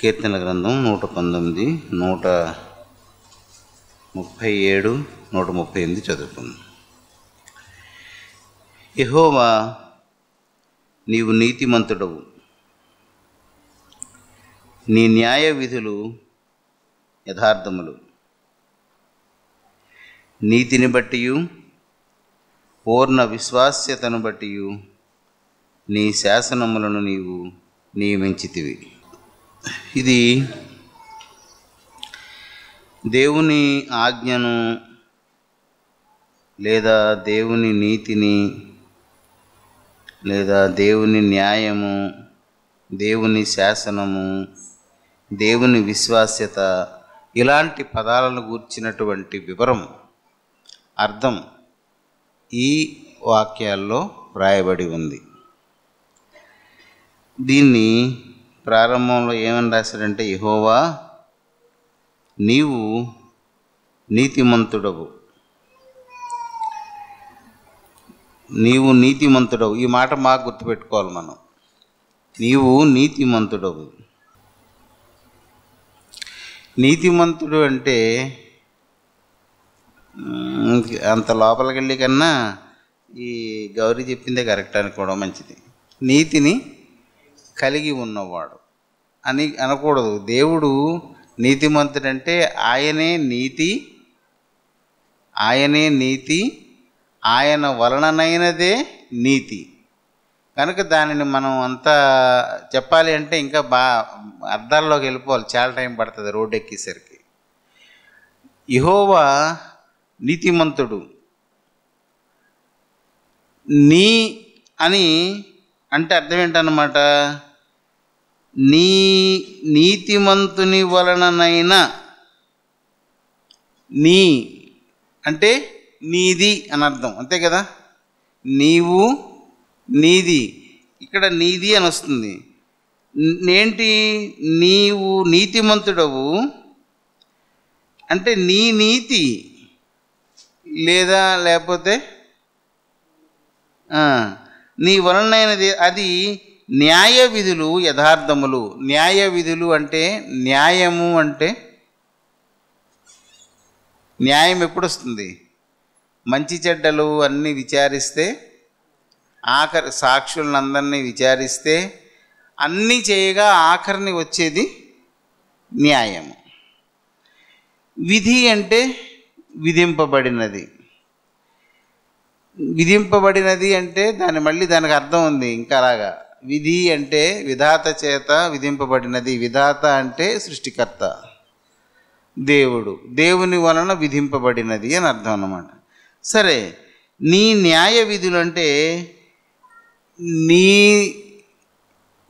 కీర్తన గ్రంథం 119, 137, 138 చదువుకుందాం. యెహోవా, నీవు నీతిమంతుడవు, నీ న్యాయ విధులు యథార్థములు. నీతిని బట్టియు పూర్ణ విశ్వాస్యతను బట్టియు నీ శాసనములను నీవు నియమించితివి. ఇది దేవుని ఆజ్ఞను లేదా దేవుని నీతిని లేదా దేవుని న్యాయము, దేవుని శాసనము, దేవుని విశ్వాస్యత ఇలాంటి పదాలను గూర్చినటువంటి వివరం, అర్థం ఈ వాక్యాల్లో వ్రాయబడి ఉంది. దీన్ని ప్రారంభంలో ఏమని రాశాడంటే, యెహోవా నీవు నీతిమంతుడవు, నీవు నీతిమంతుడవు. ఈ మాట మాకు గుర్తుపెట్టుకోవాలి మనం. నీవు నీతిమంతుడవు. నీతిమంతుడు అంటే అంత లోపలికి వెళ్ళి కన్నా ఈ గౌరీ చెప్పిందే కరెక్ట్ అనుకోవడం మంచిది. నీతిని కలిగి ఉన్నవాడు అని అనకూడదు. దేవుడు నీతిమంతుడంటే ఆయనే నీతి, ఆయన వలననైనదే నీతి. కనుక దానిని మనం అంతా చెప్పాలి అంటే ఇంకా అర్థాల్లోకి వెళ్ళిపోవాలి, చాలా టైం పడుతుంది రోడ్డు ఎక్కేసరికి. యెహోవా నీతిమంతుడు. నీ అని అంటే అర్థం ఏంటన్నమాట? నీ నీతిమంతుని వలననైనా, నీ అంటే నీది అని అర్థం, అంతే కదా. నీవు నీది, ఇక్కడ నీది అని వస్తుంది. ఏంటి? నీవు నీతిమంతుడవు అంటే నీ నీతి లేకపోతే నీ వలనైనది, అది న్యాయ విధులు యథార్థములు. న్యాయ విధులు అంటే న్యాయము అంటే న్యాయం ఎప్పుడు వస్తుంది? మంచి చెడ్డలు అన్నీ విచారిస్తే, ఆఖరి సాక్షులందరినీ విచారిస్తే, అన్నీ చేయగా ఆఖరిని వచ్చేది న్యాయము. విధి అంటే విధింపబడినది. విధింపబడినది అంటే దానికి అర్థం ఉంది ఇంకా అలాగా. విధి అంటే విధాత చేత విధింపబడినది. విధాత అంటే సృష్టికర్త దేవుడు, దేవుని వలన విధింపబడినది అని అర్థం అన్నమాట. సరే, నీ న్యాయ విధులు అంటే నీ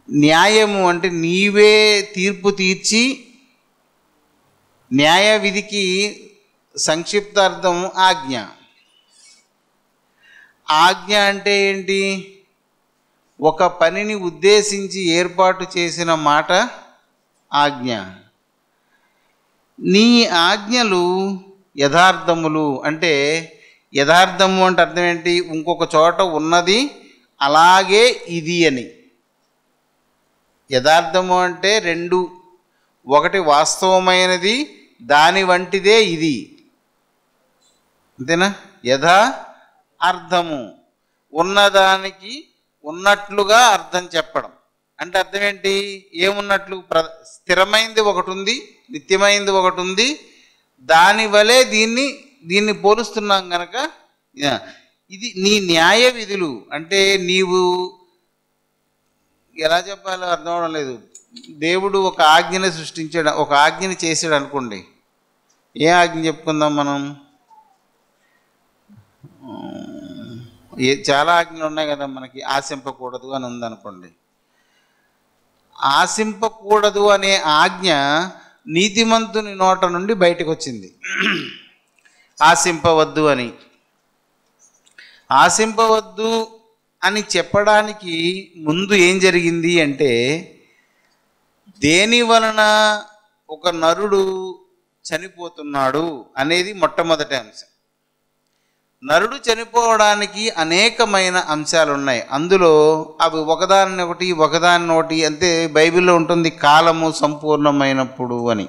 న్యాయము అంటే నీవే తీర్పు తీర్చి, న్యాయ విధికి సంక్షిప్తార్థం ఆజ్ఞ. ఆజ్ఞ అంటే ఏంటి? ఒక పనిని ఉద్దేశించి ఏర్పాటు చేసిన మాట ఆజ్ఞ. నీ ఆజ్ఞలు యథార్థములు అంటే, యథార్థము అంటే అర్థం ఏంటి? ఇంకొక చోట ఉన్నది అలాగే ఇది అని. యథార్థము అంటే రెండు, ఒకటి వాస్తవమైనది, దాని వంటిదే ఇది, అంతేనా? యథా అర్థము, ఉన్నదానికి ఉన్నట్లుగా అర్థం చెప్పడం. అంటే అర్థం ఏంటి? ఏమున్నట్లు? స్థిరమైంది ఒకటి ఉంది, నిత్యమైంది ఒకటి ఉంది, దాని వలె దీన్ని పోలుస్తున్నాం కనుక ఇది నీ న్యాయ విధులు. అంటే నీవు ఎలా చెప్పాలో అర్థం అవడం లేదు. దేవుడు ఒక ఆజ్ఞని సృష్టించాడు, ఒక ఆజ్ఞని చేసాడు అనుకోండి. ఏ ఆజ్ఞ చెప్పుకుందాం మనం? చాలా ఆజ్ఞలు ఉన్నాయి కదా మనకి. ఆశింపకూడదు అని ఉందనుకోండి. ఆశింపకూడదు అనే ఆజ్ఞ నీతిమంతుని నోట నుండి బయటకు వచ్చింది. ఆశింపవద్దు అని. ఆశింపవద్దు అని చెప్పడానికి ముందు ఏం జరిగింది అంటే, దేని వలన ఒక నరుడు చనిపోతున్నాడు అనేది మొట్టమొదటి అంశం. నరుడు చనిపోవడానికి అనేకమైన అంశాలు ఉన్నాయి. అందులో అవి ఒకదాన్నొకటి అంతే. బైబిల్లో ఉంటుంది కాలము సంపూర్ణమైనప్పుడు అని.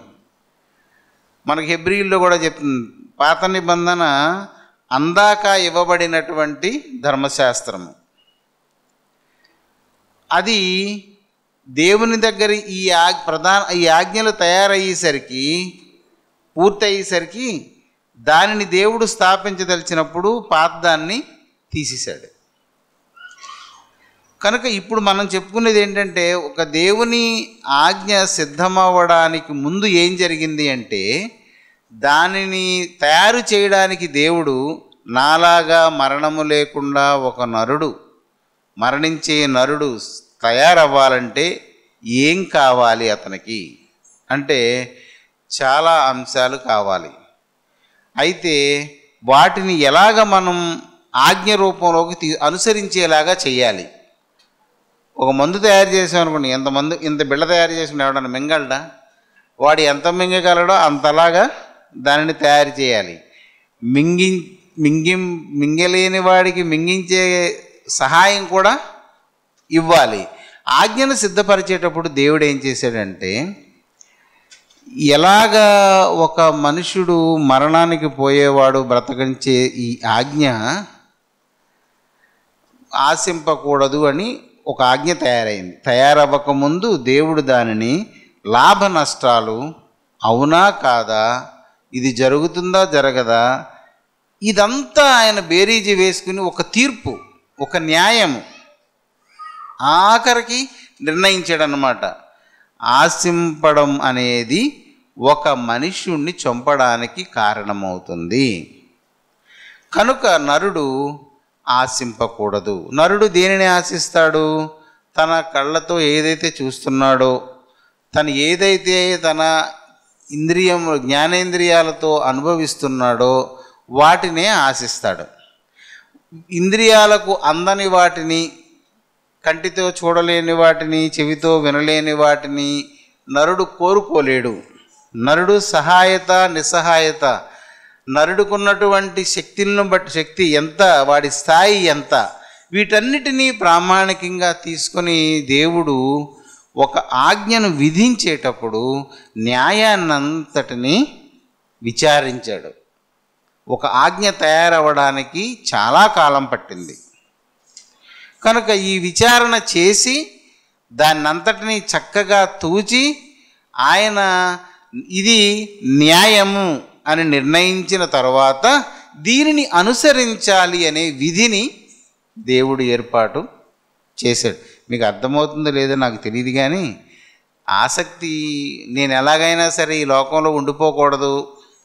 మనకి హెబ్రీల్లో కూడా చెప్తుంది. పాత నిబంధన అందాక ఇవ్వబడినటువంటి ధర్మశాస్త్రము, అది దేవుని దగ్గర ఈ ఆజ్ఞలు తయారయ్యేసరికి, పూర్తయ్యేసరికి దానిని దేవుడు స్థాపించదలిచినప్పుడు పాత దాన్ని తీసేశాడు. కనుక ఇప్పుడు మనం చెప్పుకునేది ఏంటంటే, ఒక దేవుని ఆజ్ఞ సిద్ధమవ్వడానికి ముందు ఏం జరిగింది అంటే, దానిని తయారు చేయడానికి దేవుడు నాలాగా మరణము లేకుండా ఒక మరణించే నరుడు తయారవ్వాలంటే ఏం కావాలి అతనికి అంటే చాలా అంశాలు కావాలి. అయితే వాటిని ఎలాగ మనం ఆజ్ఞ రూపంలోకి అనుసరించేలాగా చేయాలి. ఒక మందు తయారు చేసామనుకోండి, ఇంత బిళ్ళ తయారు చేసుకుని ఎవడన్నా మింగలడా? వాడు ఎంత మింగగలడో అంతలాగా దానిని తయారు చేయాలి. మింగలేని వాడికి మింగించే సహాయం కూడా ఇవ్వాలి. ఆజ్ఞను సిద్ధపరిచేటప్పుడు దేవుడు ఏం చేశాడంటే, ఎలాగా ఒక మనుషుడు మరణానికి పోయేవాడు బ్రతకించే ఈ ఆజ్ఞ ఆశింపకూడదు అని ఒక ఆజ్ఞ తయారైంది. తయారవ్వకముందు దేవుడు దానిని లాభ నష్టాలు, అవునా కాదా, ఇది జరుగుతుందా జరగదా, ఇదంతా ఆయన బేరీజు వేసుకుని ఒక తీర్పు, ఒక న్యాయము ఆఖరికి నిర్ణయించాడనమాట. ఆశింపడం అనేది ఒక మనుష్యుణ్ణి చంపడానికి కారణమవుతుంది. కనుక నరుడు ఆశింపకూడదు. నరుడు దేనిని ఆశిస్తాడు? తన కళ్ళతో ఏదైతే చూస్తున్నాడో, తను ఏదైతే తన జ్ఞానేంద్రియాలతో అనుభవిస్తున్నాడో వాటినే ఆశిస్తాడు. ఇంద్రియాలకు అందని వాటిని, కంటితో చూడలేని వాటిని, చెవితో వినలేని వాటిని నరుడు కోరుకోలేడు. నరుడు సహాయత, నిస్సహాయత, నరుడుకున్నటువంటి శక్తి ఎంత, వాడి స్థాయి ఎంత, వీటన్నిటినీ ప్రామాణికంగా తీసుకొని దేవుడు ఒక ఆజ్ఞను విధించేటప్పుడు న్యాయాన్నంతటినీ విచారించాడు. ఒక ఆజ్ఞ తయారవ్వడానికి చాలా కాలం పట్టింది. కనుక ఈ విచారణ చేసి దాన్నంతటినీ చక్కగా తూచి ఆయన ఇది న్యాయము అని నిర్ణయించిన తర్వాత దీనిని అనుసరించాలి అనే విధిని దేవుడు ఏర్పాటు చేశాడు. మీకు అర్థమవుతుందో లేదో నాకు తెలియదు, కానీ ఆసక్తి, నేను ఎలాగైనా సరే ఈ లోకంలో ఉండిపోకూడదు,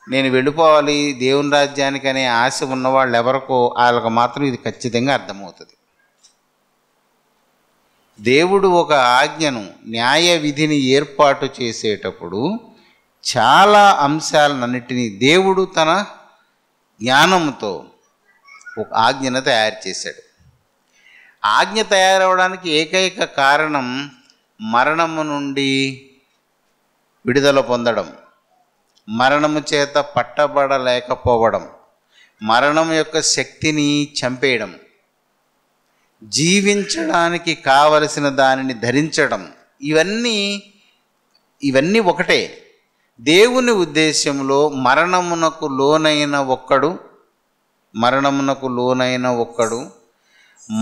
నేను వెళ్ళిపోవాలి దేవుని రాజ్యానికి అనే ఆశ ఉన్నవాళ్ళు ఎవరికో వాళ్ళకి మాత్రం ఇది ఖచ్చితంగా అర్థమవుతుంది. దేవుడు ఒక ఆజ్ఞను, న్యాయ విధిని ఏర్పాటు చేసేటప్పుడు చాలా అంశాలన్నిటినీ దేవుడు తన జ్ఞానంతో ఒక ఆజ్ఞను తయారు చేశాడు. ఆజ్ఞ తయారవడానికి ఏకైక కారణం మరణము నుండి విడుదల పొందడం, మరణము చేత పట్టబడలేకపోవడం, మరణం యొక్క శక్తిని చంపేయడం, జీవించడానికి కావలసిన దానిని ధరించడం, ఇవన్నీ ఒకటే. దేవుని ఉద్దేశంలో మరణమునకు లోనైన ఒక్కడు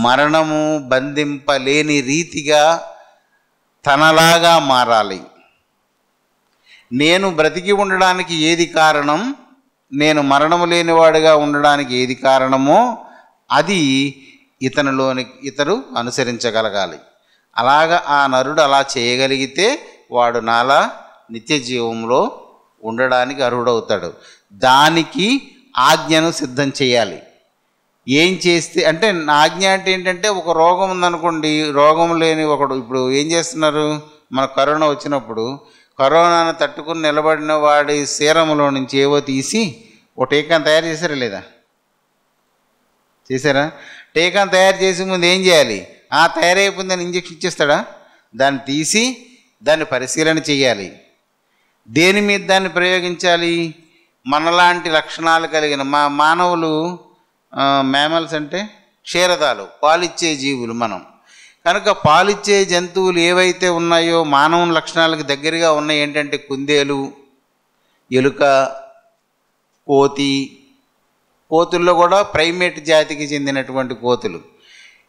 మరణము బంధింపలేని రీతిగా తనలాగా మారాలి. నేను బ్రతికి ఉండడానికి ఏది కారణం, నేను మరణము లేనివాడుగా ఉండడానికి ఏది కారణమో అది ఇతడు అనుసరించగలగాలి. అలాగా ఆ నరుడు అలా చేయగలిగితే వాడు నాలా నిత్య జీవంలో ఉండడానికి అర్హుడవుతాడు. దానికి ఆజ్ఞను సిద్ధం చేయాలి. ఏం చేస్తే అంటే, ఆజ్ఞ అంటే ఏంటంటే, ఒక రోగం ఉందనుకోండి, రోగం లేని ఒకడు, ఇప్పుడు ఏం చేస్తున్నారు, మన కరోనా వచ్చినప్పుడు కరోనాను తట్టుకుని నిలబడిన వాడి సీరంలో నుంచి ఏవో తీసి ఒక టీకాను తయారు చేశారా లేదా? చేశారా? టీకాను తయారు చేసే ముందు ఏం చేయాలి? తయారైపోయిందని ఇంజక్షన్ ఇచ్చేస్తాడా? దాన్ని తీసి దాన్ని పరిశీలన చేయాలి. దేని మీద దాన్ని ప్రయోగించాలి? మనలాంటి లక్షణాలు కలిగిన మానవులు మ్యామల్స్ అంటే క్షీరదాలు, పాలిచ్చే జీవులు మనం. కనుక పాలిచ్చే జంతువులు ఏవైతే ఉన్నాయో మానవ లక్షణాలకు దగ్గరగా ఉన్నాయి ఏంటంటే కుందేలు, ఎలుక, కోతి. కోతుల్లో కూడా ప్రైమేట్ జాతికి చెందినటువంటి కోతులు,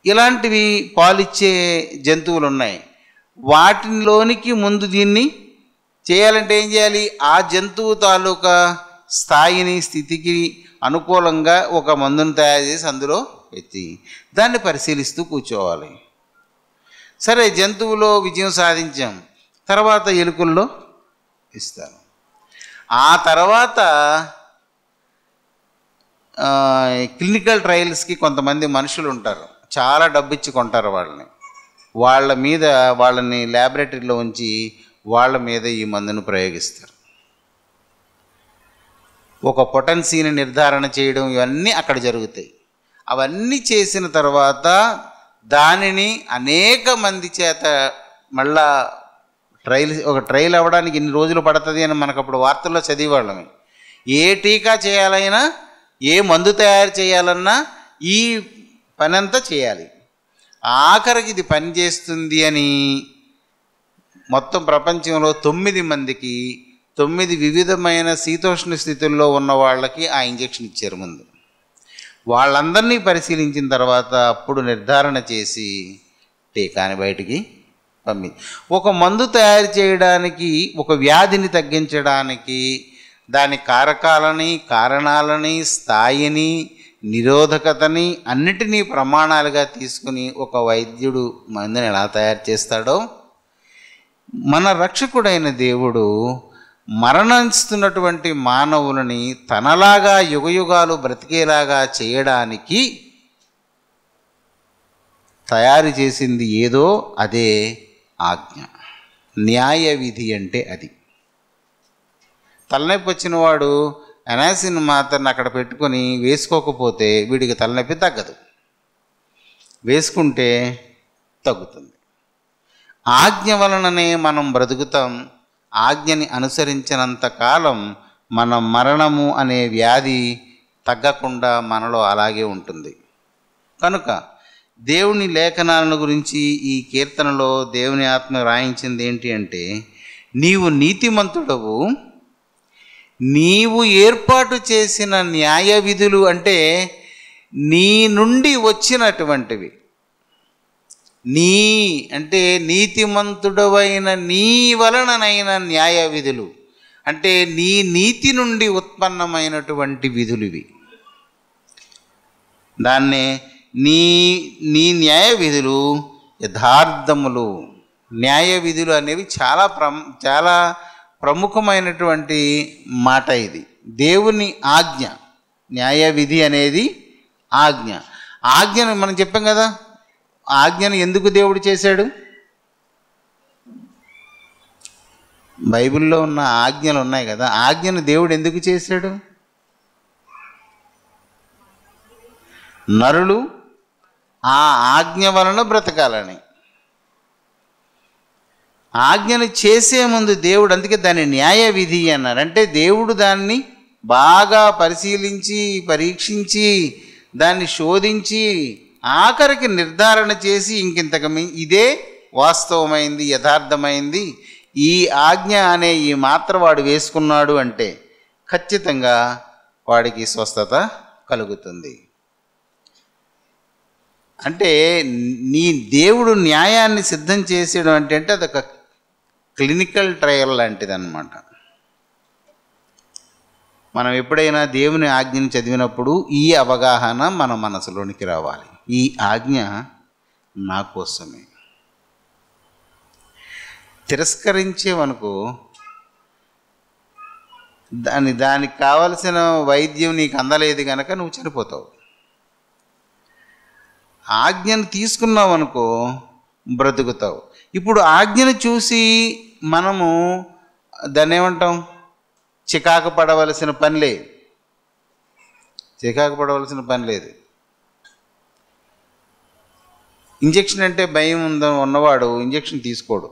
ఇలాంటివి పాలిచ్చే జంతువులు ఉన్నాయి. వాటిలోనికి ముందు దీన్ని చేయాలంటే ఏం చేయాలి? ఆ జంతువు తాలూకా స్థాయిని, స్థితికి అనుకూలంగా ఒక మందును తయారు చేసి అందులో ఎత్తి దాన్ని పరిశీలిస్తూ కూర్చోవాలి. సరే, జంతువులో విజయం సాధించాం, తర్వాత ఎలుకల్లో ఇస్తాను. ఆ తర్వాత క్లినికల్ ట్రయల్స్కి కొంతమంది మనుషులు ఉంటారు, చాలా డబ్బు ఇచ్చి కొంటారు వాళ్ళని. వాళ్ళని ల్యాబొరేటరీలో ఉంచి వాళ్ళ మీద ఈ మందును ప్రయోగిస్తారు. ఒక పొటెన్సీని నిర్ధారణ చేయడం, ఇవన్నీ అక్కడ జరుగుతాయి. అవన్నీ చేసిన తర్వాత దానిని అనేక మంది చేత మళ్ళా ఒక ట్రయల్ అవ్వడానికి ఇన్ని రోజులు పడుతుంది అని మనకు అప్పుడు వార్తల్లో చదివేవాళ్ళమే. ఏ టీకా చేయాలైనా, ఏ మందు తయారు చేయాలన్నా ఈ పనంతా చేయాలి. ఆఖరికి ఇది పనిచేస్తుంది అని మొత్తం ప్రపంచంలో 9 మందికి 9 వివిధమైన శీతోష్ణ స్థితుల్లో ఉన్న వాళ్ళకి ఆ ఇంజెక్షన్ ఇచ్చారు ముందు. వాళ్ళందరినీ పరిశీలించిన తర్వాత అప్పుడు నిర్ధారణ చేసి టీకాని బయటికి ఒక మందు తయారు చేయడానికి, ఒక వ్యాధిని తగ్గించడానికి దాని కారకాలని, కారణాలని, స్థాయిని, నిరోధకతని అన్నిటినీ ప్రమాణాలుగా తీసుకుని ఒక వైద్యుడు మందుని ఎలా తయారు చేస్తాడో, మన రక్షకుడైన దేవుడు మరణిస్తున్నటువంటి మానవులని తనలాగా యుగయుగాలు బ్రతికేలాగా చేయడానికి తయారు చేసింది ఏదో అదే ఆజ్ఞ. న్యాయ విధి అంటే అది. తలనొప్పి వచ్చిన వాడు ఎనాసిన్ మాత్రను అక్కడ పెట్టుకొని వేసుకోకపోతే వీడికి తలనొప్పి తగ్గదు, వేసుకుంటే తగ్గుతుంది. ఆజ్ఞ వలననే మనం బ్రతుకుతాం. ఆజ్ఞని అనుసరించినంత కాలం మన మరణము అనే వ్యాధి తగ్గకుండా మనలో అలాగే ఉంటుంది. కనుక దేవుని లేఖనాలను గురించి ఈ కీర్తనలో దేవుని ఆత్మ రాయించింది ఏంటి అంటే, నీవు నీతిమంతుడవు, నీవు ఏర్పాటు చేసిన న్యాయ విధులు అంటే నీ నుండి వచ్చినటువంటివి. నీ అంటే నీతిమంతుడవైన నీ వలననైన న్యాయ విధులు అంటే నీ నీతి నుండి ఉత్పన్నమైనటువంటి విధులు ఇవి. దాన్నే నీ న్యాయ విధులు యథార్థములు. న్యాయ విధులు అనేవి చాలా ప్రముఖమైనటువంటి మాట ఇది. దేవుని ఆజ్ఞ, న్యాయ విధి అనేది ఆజ్ఞ. ఆజ్ఞను మనం చెప్పాం కదా, ఆజ్ఞను ఎందుకు దేవుడు చేశాడు? బైబిల్లో ఉన్న ఆజ్ఞలు ఉన్నాయి కదా, ఆజ్ఞను దేవుడు ఎందుకు చేశాడు? నరులు ఆ ఆజ్ఞ వలన బ్రతకాలని. ఆజ్ఞను చేసే ముందు దేవుడు, అందుకే దాన్ని న్యాయ విధి అన్నారు. అంటే దేవుడు దాన్ని బాగా పరిశీలించి, పరీక్షించి, దాన్ని శోధించి ఆఖరికి నిర్ధారణ చేసి ఇంకింతకు ఇదే వాస్తవమైంది, యథార్థమైంది, ఈ ఆజ్ఞ అనే ఈ మాత్ర వాడు వేసుకున్నాడు అంటే ఖచ్చితంగా వాడికి స్వస్థత కలుగుతుంది. అంటే నీ దేవుడు న్యాయాన్ని సిద్ధం చేసేయడం అంటే అదొక క్లినికల్ ట్రయల్ లాంటిది అన్నమాట. మనం ఎప్పుడైనా దేవుని ఆజ్ఞను చదివినప్పుడు ఈ అవగాహన మన మనసులోనికి రావాలి. ఈ ఆజ్ఞ నా కోసమే. తిరస్కరించేవనుకో, దానికి కావలసిన వైద్యం నీకు అందలేదు కనుక నువ్వు చనిపోతావు. ఆజ్ఞను తీసుకున్నావు అనుకో, బ్రతుకుతావు. ఇప్పుడు ఆజ్ఞను చూసి మనము దాన్ని ఏమంటాం? చికాకు పడవలసిన పని లేదు. చికాకు పడవలసిన పని లేదు. ఇంజెక్షన్ అంటే భయం ఉన్నవాడు ఇంజెక్షన్ తీసుకోడు.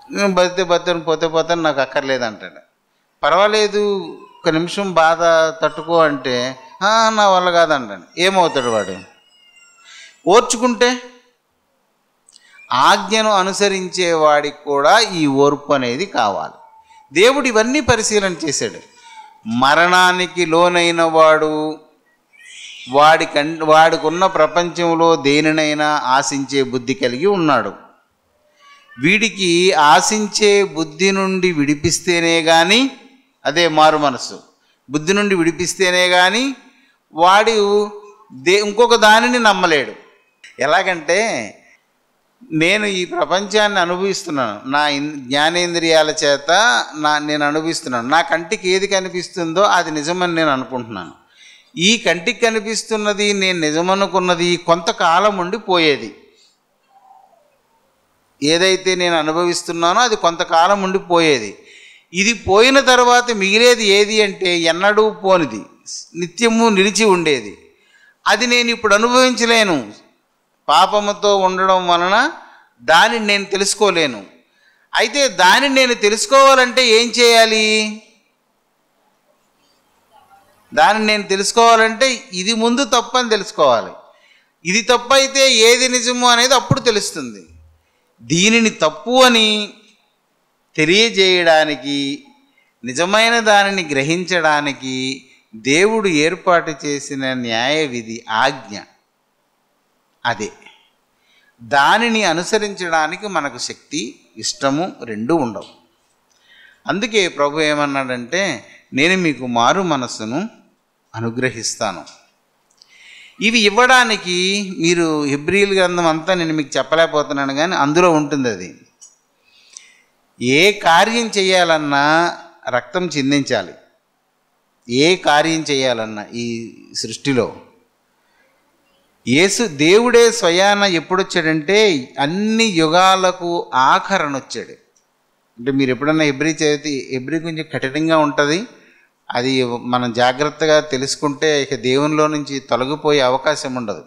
నేను బతితే పోతే నాకు అక్కర్లేదు అంటాడు. పర్వాలేదు, ఒక నిమిషం బాధ తట్టుకో అంటే నా వల్ల కాదంటాను. ఏమవుతాడు వాడు? ఓర్చుకుంటే ఆజ్ఞను అనుసరించే వాడికి కూడా ఈ ఓర్పు అనేది కావాలి. దేవుడు ఇవన్నీ పరిశీలన చేశాడు. మరణానికి లోనైన వాడు వాడికున్న ప్రపంచంలో దేనినైనా ఆశించే బుద్ధి కలిగి ఉన్నాడు. వీడికి ఆశించే బుద్ధి నుండి విడిపిస్తేనే కానీ, అదే మారు మనసు, బుద్ధి నుండి విడిపిస్తేనే కానీ వాడు ఇంకొక దానిని నమ్మలేడు. ఎలాగంటే, నేను ఈ ప్రపంచాన్ని అనుభవిస్తున్నాను, నా జ్ఞానేంద్రియాల చేత నేను అనుభవిస్తున్నాను. నా కంటికి ఏది కనిపిస్తుందో అది నిజమని నేను అనుకుంటున్నాను. ఈ కంటికి కనిపిస్తున్నది, నేను నిజమనుకున్నది కొంతకాలం ఉండి పోయేది. ఏదైతే నేను అనుభవిస్తున్నానో అది కొంతకాలం ఉండి పోయేది. ఇది పోయిన తర్వాత మిగిలేది ఏది అంటే ఎన్నడూ పోనిది, నిత్యము నిలిచి ఉండేది. అది నేను ఇప్పుడు అనుభవించలేను. పాపముతో ఉండడం వలన దానిని నేను తెలుసుకోలేను. అయితే దానిని నేను తెలుసుకోవాలంటే ఏం చేయాలి? దానిని నేను తెలుసుకోవాలంటే ఇది ముందు తప్పు అని తెలుసుకోవాలి. ఇది తప్పు అయితే ఏది నిజము అనేది అప్పుడు తెలుస్తుంది. దీనిని తప్పు అని తెలియజేయడానికి, నిజమైన దానిని గ్రహించడానికి దేవుడు ఏర్పాటు చేసిన న్యాయ విధి, ఆజ్ఞ అదే. దానిని అనుసరించడానికి మనకు శక్తి, ఇష్టము రెండూ ఉండవు. అందుకే ప్రభు ఏమన్నాడంటే, నేను మీకు మారు మనస్సును అనుగ్రహిస్తాను. ఇవి ఇవ్వడానికి మీరు హెబ్రీయుల గ్రంథం అంతా నేను మీకు చెప్పలేకపోతున్నాను, కానీ అందులో ఉంటుంది అది. ఏ కార్యం చేయాలన్నా రక్తం చిందించాలి. ఏ కార్యం చేయాలన్నా ఈ సృష్టిలో దేవుడే స్వయాన ఎప్పుడొచ్చాడంటే అన్ని యుగాలకు ఆఖరణొచ్చాడు. అంటే మీరు ఎప్పుడన్నా హెబ్రీ చదివితే, హెబ్రీ కొంచెం కఠినంగా ఉంటుంది. అది మనం జాగ్రత్తగా తెలుసుకుంటే ఇక దేవునిలో నుంచి తొలగిపోయే అవకాశం ఉండదు.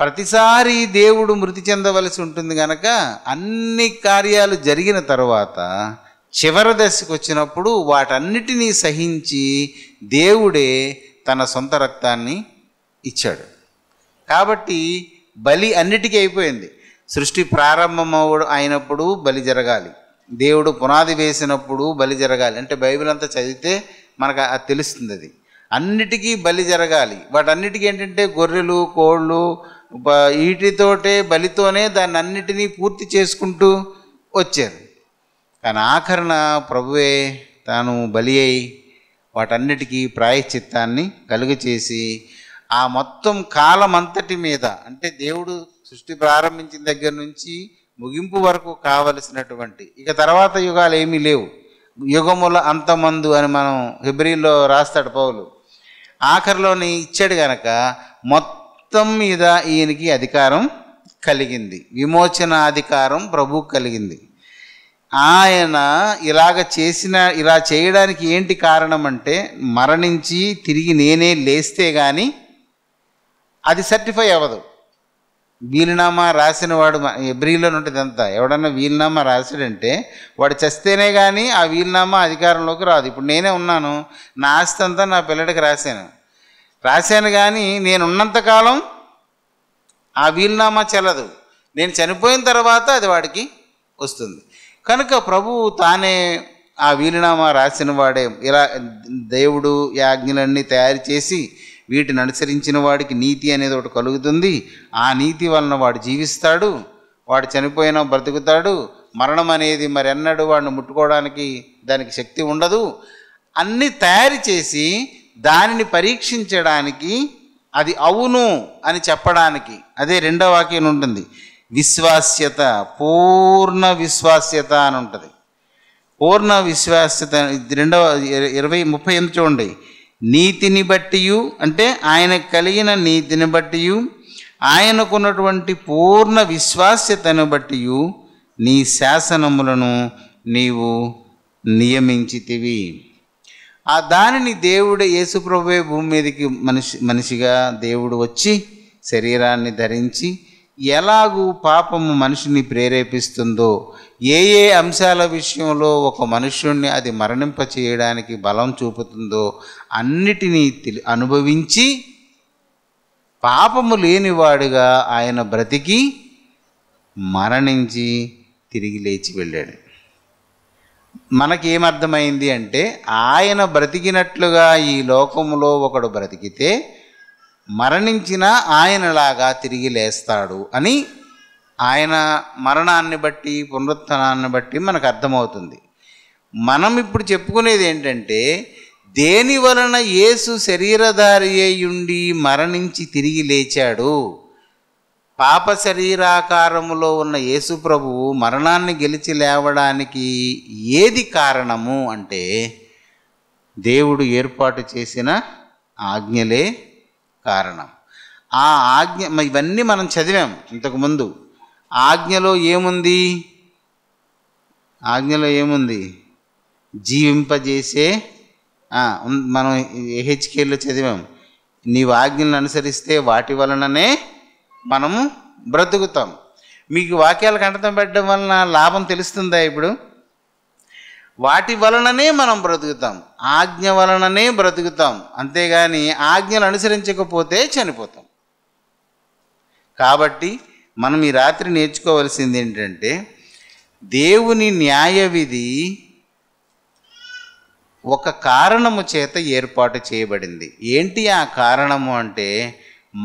ప్రతిసారి దేవుడు మృతి చెందవలసి ఉంటుంది కనుక అన్ని కార్యాలు జరిగిన తర్వాత చివరి దశకు వచ్చినప్పుడు వాటన్నిటినీ సహించి దేవుడే తన సొంత రక్తాన్ని ఇచ్చాడు. కాబట్టి బలి అన్నిటికీ అయిపోయింది. సృష్టి అయినప్పుడు బలి జరగాలి, దేవుడు పునాది వేసినప్పుడు బలి జరగాలి. అంటే బైబిల్ అంతా చదివితే మనకు అది తెలుస్తుంది. అది అన్నిటికీ బలి జరగాలి. వాటన్నిటికీ ఏంటంటే గొర్రెలు, కోళ్ళు, వీటితోటే బలితోనే దాన్ని అన్నిటినీ పూర్తి చేసుకుంటూ వచ్చారు. కానీ ఆఖరణ ప్రభువే తాను బలి అయి వాటన్నిటికీ ప్రాయశ్చిత్తాన్ని కలుగచేసి ఆ మొత్తం కాలమంతటి మీద, అంటే దేవుడు సృష్టి ప్రారంభించిన దగ్గర నుంచి ముగింపు వరకు కావలసినటువంటి, ఇక తర్వాత యుగాలు ఏమీ లేవు, యుగముల అంతమందు అని మనం హెబ్రీలో రాస్తాడు పౌలు. ఆఖరిలోని ఇచ్చాడు గనక మొత్తం మీద ఈయనకి అధికారం కలిగింది, విమోచన అధికారం ప్రభువుకు కలిగింది. ఆయన ఇలా చేయడానికి ఏంటి కారణం అంటే, మరణించి తిరిగి నేనే లేస్తే కానీ అది సర్టిఫై అవ్వదు. వీలునామా రాసిన వాడు హెబ్రీలో ఉంటుంది అంతా. ఎవడన్నా వీలునామా రాశాడంటే వాడు చస్తేనే కానీ ఆ వీలునామా అధికారంలోకి రాదు. ఇప్పుడు నేనే ఉన్నాను, నా ఆస్తి అంతా నా పిల్లడికి రాశాను కానీ నేను ఉన్నంతకాలం ఆ వీలునామా చెల్లదు. నేను చనిపోయిన తర్వాత అది వాడికి వస్తుంది. కనుక ప్రభువు తానే ఆ వీలునామా రాసిన వాడే. ఇలా దేవుడు ఈ ఆజ్ఞలన్నీ తయారు చేసి వీటిని అనుసరించిన వాడికి నీతి అనేది ఒకటి కలుగుతుంది. ఆ నీతి వలన వాడు జీవిస్తాడు, వాడు చనిపోయినా బ్రతుకుతాడు. మరణం అనేది మరి ఎన్నడూ వాడిని ముట్టుకోవడానికి దానికి శక్తి ఉండదు. అన్నీ తయారు చేసి దానిని పరీక్షించడానికి, అది అవును అని చెప్పడానికి, అదే రెండవ వాక్యం ఉంటుంది, విశ్వాస్యత, పూర్ణ విశ్వాస్యత అని ఉంటుంది. పూర్ణ విశ్వాస్యత 30 చూడండి. నీతిని బట్టియు, అంటే ఆయనకు కలిగిన నీతిని బట్టియు, ఆయనకున్నటువంటి పూర్ణ విశ్వాస్యతను బట్టియు నీ శాసనములను నీవు నియమించితివి. ఆ దానిని దేవుడు, యేసుప్రభువే భూమి మీదకి మనిషిగా దేవుడు వచ్చి శరీరాన్ని ధరించి ఎలాగూ పాపము మనిషిని ప్రేరేపిస్తుందో, ఏ ఏ అంశాల విషయంలో ఒక మనుష్యుణ్ణి అది మరణింప చేయడానికి బలం చూపుతుందో అన్నిటినీ అనుభవించి పాపము లేనివాడుగా ఆయన బ్రతికి మరణించి తిరిగి లేచి వెళ్ళాడు. మనకేమర్థమైంది అంటే ఆయన బ్రతికినట్లుగా ఈ లోకములో ఒకడు బ్రతికితే మరణించిన ఆయనలాగా తిరిగి లేస్తాడు అని ఆయన మరణాన్ని బట్టి పునరుత్థానాన్ని బట్టి మనకు అర్థమవుతుంది. మనం ఇప్పుడు చెప్పుకునేది ఏంటంటే దేని వలన యేసు శరీరధారి అయ్యుండి మరణించి తిరిగి లేచాడు. పాప శరీరాకారములో ఉన్న యేసు ప్రభువు మరణాన్ని గెలిచి లేవడానికి ఏది కారణము అంటే దేవుడు ఏర్పాటు చేసిన ఆజ్ఞలే కారణం. ఆ ఆజ్ఞ ఇవన్నీ మనం చదివాం ఇంతకుముందు. ఆజ్ఞలో ఏముంది? ఆజ్ఞలో ఏముంది? జీవింపజేసే మనం హెచ్కేలో చదివాం, నీవు ఆజ్ఞలను అనుసరిస్తే వాటి వలననే మనము బ్రతుకుతాం. మీకు వాక్యాలు కంఠతం పెట్టడం వలన లాభం తెలుస్తుందా? ఇప్పుడు వాటి వలననే మనం బ్రతుకుతాం, ఆజ్ఞ వలననే బ్రతుకుతాం, అంతేగాని ఆజ్ఞలు అనుసరించకపోతే చనిపోతాం. కాబట్టి మనం ఈ రాత్రి నేర్చుకోవలసింది ఏంటంటే దేవుని న్యాయ విధి ఒక కారణము చేత ఏర్పాటు చేయబడింది. ఏంటి ఆ కారణము అంటే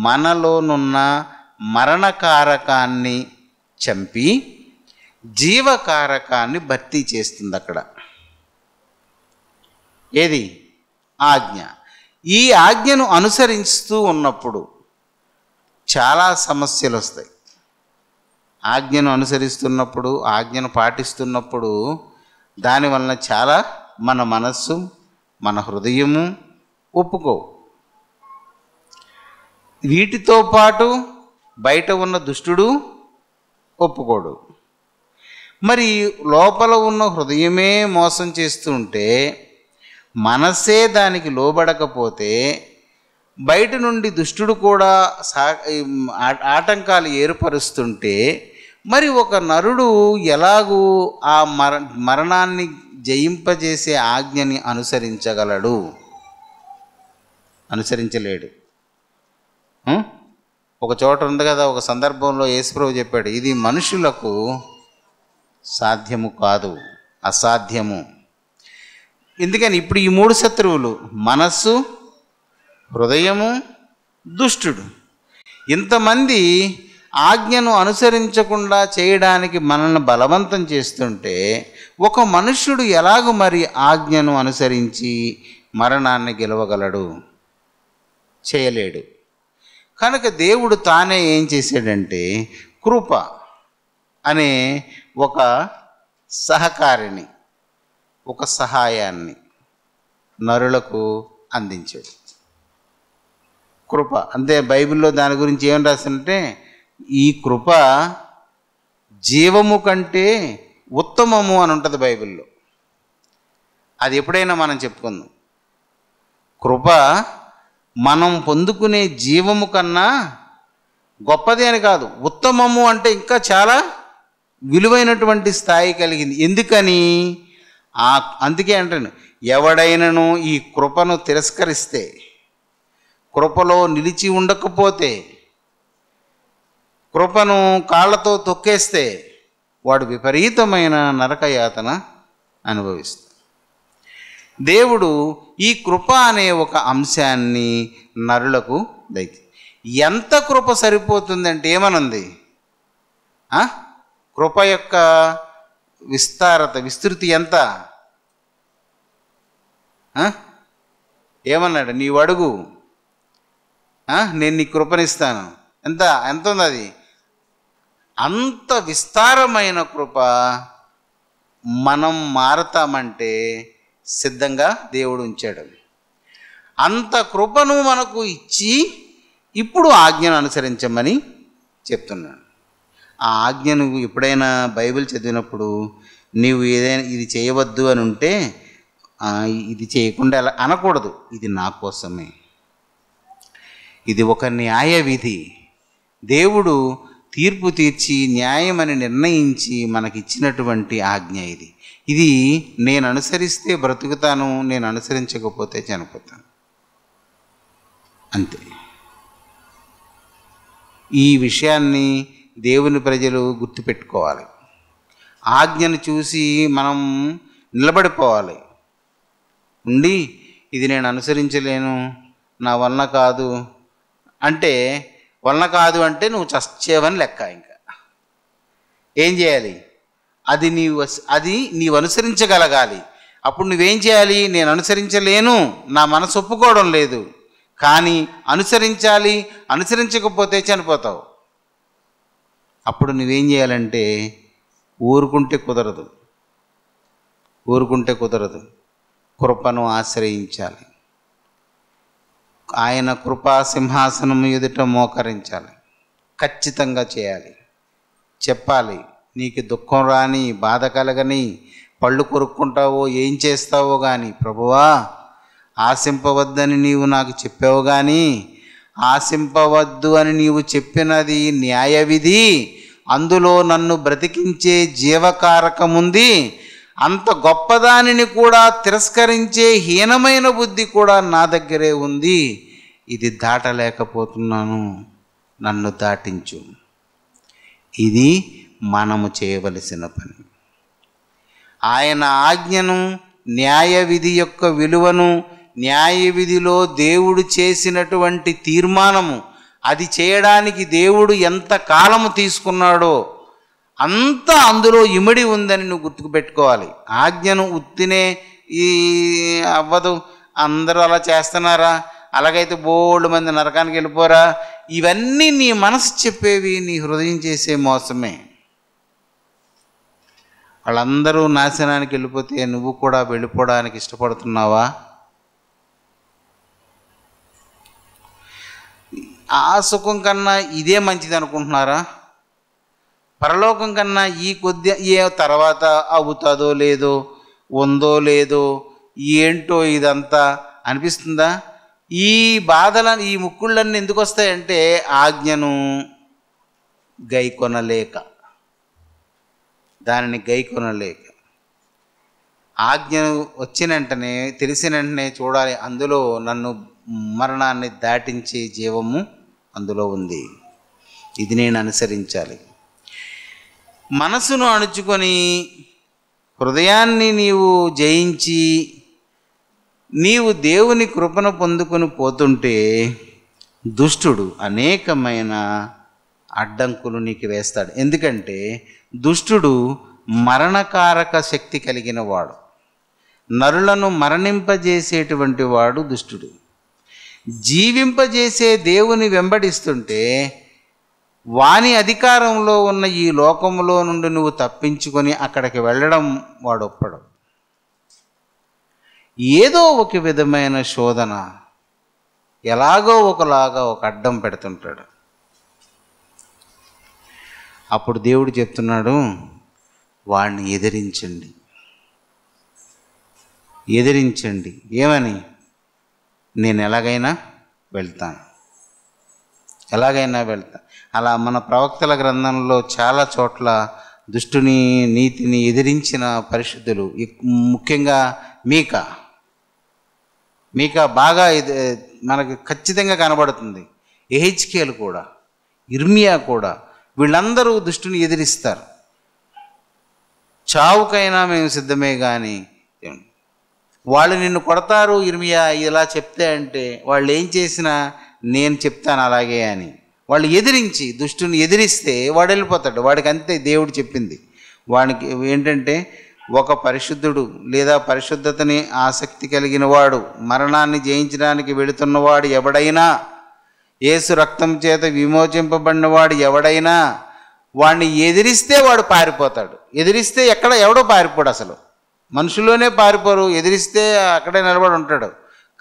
మనలోనున్న మరణకారకాన్ని చంపి జీవకారకాన్ని భర్తీ చేస్తుంది. అక్కడ ఏది? ఆజ్ఞ. ఈ ఆజ్ఞను అనుసరిస్తూ ఉన్నప్పుడు చాలా సమస్యలు వస్తాయి. ఆజ్ఞను అనుసరిస్తున్నప్పుడు, ఆజ్ఞను పాటిస్తున్నప్పుడు దానివలన చాలా మన మనస్సు, మన హృదయము ఒప్పుకోవు. వీటితో పాటు బయట ఉన్న దుష్టుడు ఒప్పుకోడు. మరి లోపల ఉన్న హృదయమే మోసం చేస్తుంటే, మనసే దానికి లోబడకపోతే, బయట నుండి దుష్టుడు కూడా ఆటంకాలు ఏర్పరుస్తుంటే, మరి ఒక నరుడు ఎలాగూ ఆ మరణాన్ని జయింపజేసే ఆజ్ఞని అనుసరించగలడు? అనుసరించలేడు. ఒక చోట ఉంది కదా, ఒక సందర్భంలో యేసుప్రభు చెప్పాడు, ఇది మనుషులకు సాధ్యము కాదు, అసాధ్యము. ఎందుకని? ఇప్పుడు ఈ మూడు శత్రువులు, మనస్సు, హృదయము, దుష్టుడు, ఇంతమంది ఆజ్ఞను అనుసరించకుండా చేయడానికి మనల్ని బలవంతం చేస్తుంటే ఒక మనుష్యుడు ఎలాగూ మరి ఆజ్ఞను అనుసరించి మరణాన్ని గెలవగలడు? చేయలేడు. కనుక దేవుడు తానే ఏం చేశాడంటే కృప అనే ఒక సహకారిని, ఒక సహాయాన్ని నరులకు అందించాడు. కృప అంతే. బైబిల్లో దాని గురించి ఏం రాసిందంటే ఈ కృప జీవము కంటే ఉత్తమము అని ఉంటుంది బైబిల్లో. అది ఎప్పుడైనా మనం చెప్పుకుందాం. కృప మనం పొందుకునే జీవము కన్నా గొప్పది అని కాదు, ఉత్తమము అంటే ఇంకా చాలా విలువైనటువంటి స్థాయి కలిగింది. ఎందుకని? అందుకే అంటాను, ఎవడైనను ఈ కృపను తిరస్కరిస్తే, కృపలో నిలిచి ఉండకపోతే, కృపను కాళ్ళతో తొక్కేస్తే వాడు విపరీతమైన నరకయాతన అనుభవిస్తాడు. దేవుడు ఈ కృప అనే ఒక అంశాన్ని నరులకు ఎంత కృప సరిపోతుందంటే ఏమనుంది? కృప యొక్క విస్తృతి ఎంత? ఏమన్నాడు? నీవు అడుగు, నేను నీ కృపనిస్తాను. ఎంత ఉంది అది? అంత విస్తారమైన కృప మనం మారతామంటే సిద్ధంగా దేవుడు ఉంచాడు. అంత కృపను మనకు ఇచ్చి ఇప్పుడు ఆజ్ఞను అనుసరించమని చెప్తున్నాడు. ఆ ఆజ్ఞను ఎప్పుడైనా బైబిల్ చదివినప్పుడు నీవు ఏదైనా ఇది చేయవద్దు అని ఉంటే ఇది చేయకుండా అలా అనకూడదు. ఇది నా కోసమే, ఇది ఒక న్యాయ విధి. దేవుడు తీర్పు తీర్చి న్యాయమని నిర్ణయించి మనకిచ్చినటువంటి ఆజ్ఞ ఇది. ఇది నేను అనుసరిస్తే బ్రతుకుతాను, నేను అనుసరించకపోతే చనిపోతాను, అంతే. ఈ విషయాన్ని దేవుని ప్రజలు గుర్తుపెట్టుకోవాలి. ఆజ్ఞను చూసి మనం నిలబడిపోవాలి. ఉండి ఇది నేను అనుసరించలేను, నా వలన కాదు అంటే, వలన కాదు అంటే నువ్వు చచ్చేవని లెక్క. ఇంకా ఏం చేయాలి? అది నీవు అనుసరించగలగాలి. అప్పుడు నువ్వేం చేయాలి? నేను అనుసరించలేను, నా మనసు ఒప్పుకోవడం లేదు, కానీ అనుసరించాలి, అనుసరించకపోతే చనిపోతావు. అప్పుడు నువ్వేం చేయాలంటే ఊరుకుంటే కుదరదు, కృపను ఆశ్రయించాలి. ఆయన కృపా సింహాసనం ఎదుట మోకరించాలి. ఖచ్చితంగా చేయాలి, చెప్పాలి. నీకు దుఃఖం రాని, బాధ కలగని, పళ్ళు కొరుక్కుంటావో ఏం చేస్తావో కానీ, ప్రభువా ఆశింపవద్దని నీవు నాకు చెప్పావు, కానీ ఆశింపవద్దు అని నీవు చెప్పినది న్యాయవిధి, అందులో నన్ను బ్రతికించే జీవకారకముంది, అంత గొప్పదానిని కూడా తిరస్కరించే హీనమైన బుద్ధి కూడా నా దగ్గరే ఉంది, ఇది దాటలేకపోతున్నాను, నన్ను దాటించు. ఇది మనము చేయవలసిన పని. ఆయన ఆజ్ఞను, న్యాయ విధి యొక్క విలువను, న్యాయ విధిలో దేవుడు చేసినటువంటి తీర్మానము, అది చేయడానికి దేవుడు ఎంత కాలము తీసుకున్నాడో అంతా అందులో ఇమిడి ఉందని నువ్వు గుర్తుకుపెట్టుకోవాలి. ఆజ్ఞను ఉత్తినే అవ్వదు, అందరూ అలా చేస్తున్నారా, అలాగైతే బోల్డ్ మంది నరకానికి వెళ్ళిపోరా, ఇవన్నీ నీ మనసు చెప్పేవి, నీ హృదయం చేసే మోసమే. వాళ్ళందరూ నాశనానికి వెళ్ళిపోతే నువ్వు కూడా వెళ్ళిపోవడానికి ఇష్టపడుతున్నావా? ఆ సుఖం కన్నా ఇదే మంచిది అనుకుంటున్నారా? పరలోకం కన్నా ఈ కొద్ది తర్వాత అవుతుందో లేదో, ఉందో లేదో, ఏంటో ఇదంతా అనిపిస్తుందా? ఈ బాధలను, ఈ ముక్కుళ్ళన్నీ ఎందుకు వస్తాయంటే ఆజ్ఞను గైకొనలేక, దానిని గైకొనలేక. ఆజ్ఞను వచ్చిన వెంటనే, తెలిసిన వెంటనే చూడాలి, అందులో నన్ను మరణాన్ని దాటించే జీవము అందులో ఉంది, ఇది నేను అనుసరించాలి. మనసును అణుచుకొని హృదయాన్ని నీవు జయించి నీవు దేవుని కృపను పొందుకొని పోతుంటే దుష్టుడు అనేకమైన అడ్డంకులు నీకు వేస్తాడు. ఎందుకంటే దుష్టుడు మరణకారక శక్తి కలిగిన వాడు, నరులను మరణింపజేసేటువంటి వాడు దుష్టుడు. జీవింపజేసే దేవుని వెంబడిస్తుంటే వాని అధికారంలో ఉన్న ఈ లోకంలో నుండి నువ్వు తప్పించుకొని అక్కడికి వెళ్ళడం వాడు ఒప్పడం. ఏదో ఒక విధమైన శోధన, ఎలాగో ఒకలాగా ఒక అడ్డం పెడుతుంటాడు. అప్పుడు దేవుడు చెప్తున్నాడు, వాడిని ఎదిరించండి. ఏమని? నేను ఎలాగైనా వెళ్తాను. అలా మన ప్రవక్తల గ్రంథంలో చాలా చోట్ల దుష్టుని, నీతిని ఎదిరించిన పరిశుద్ధులు, ముఖ్యంగా మీకా బాగా మనకి ఖచ్చితంగా కనబడుతుంది. ఎహెచ్కేలు కూడా, ఇర్మియా కూడా, వీళ్ళందరూ దుష్టుని ఎదిరిస్తారు. చావుకైనా మేము సిద్ధమే, కానీ వాళ్ళు నిన్ను కొడతారు ఇర్మియా ఇలా చెప్తే అంటే, వాళ్ళు ఏం చేసినా నేను చెప్తాను అలాగే అని వాళ్ళు ఎదిరించి, దుష్టుని ఎదిరిస్తే వాడు వెళ్ళిపోతాడు. వాడికి అంతే దేవుడు చెప్పింది. వాడికి ఏంటంటే, ఒక పరిశుద్ధుడు లేదా పరిశుద్ధతని ఆసక్తి కలిగిన వాడు, మరణాన్ని జయించడానికి వెళుతున్నవాడు ఎవడైనా, యేసు రక్తం చేత విమోచింపబడినవాడు ఎవడైనా వాడిని ఎదిరిస్తే వాడు పారిపోతాడు. ఎదిరిస్తే ఎవడో పారిపోడు, అసలు మనుషుల్లోనే పారిపోరు, ఎదిరిస్తే అక్కడే నిలబడి ఉంటాడు.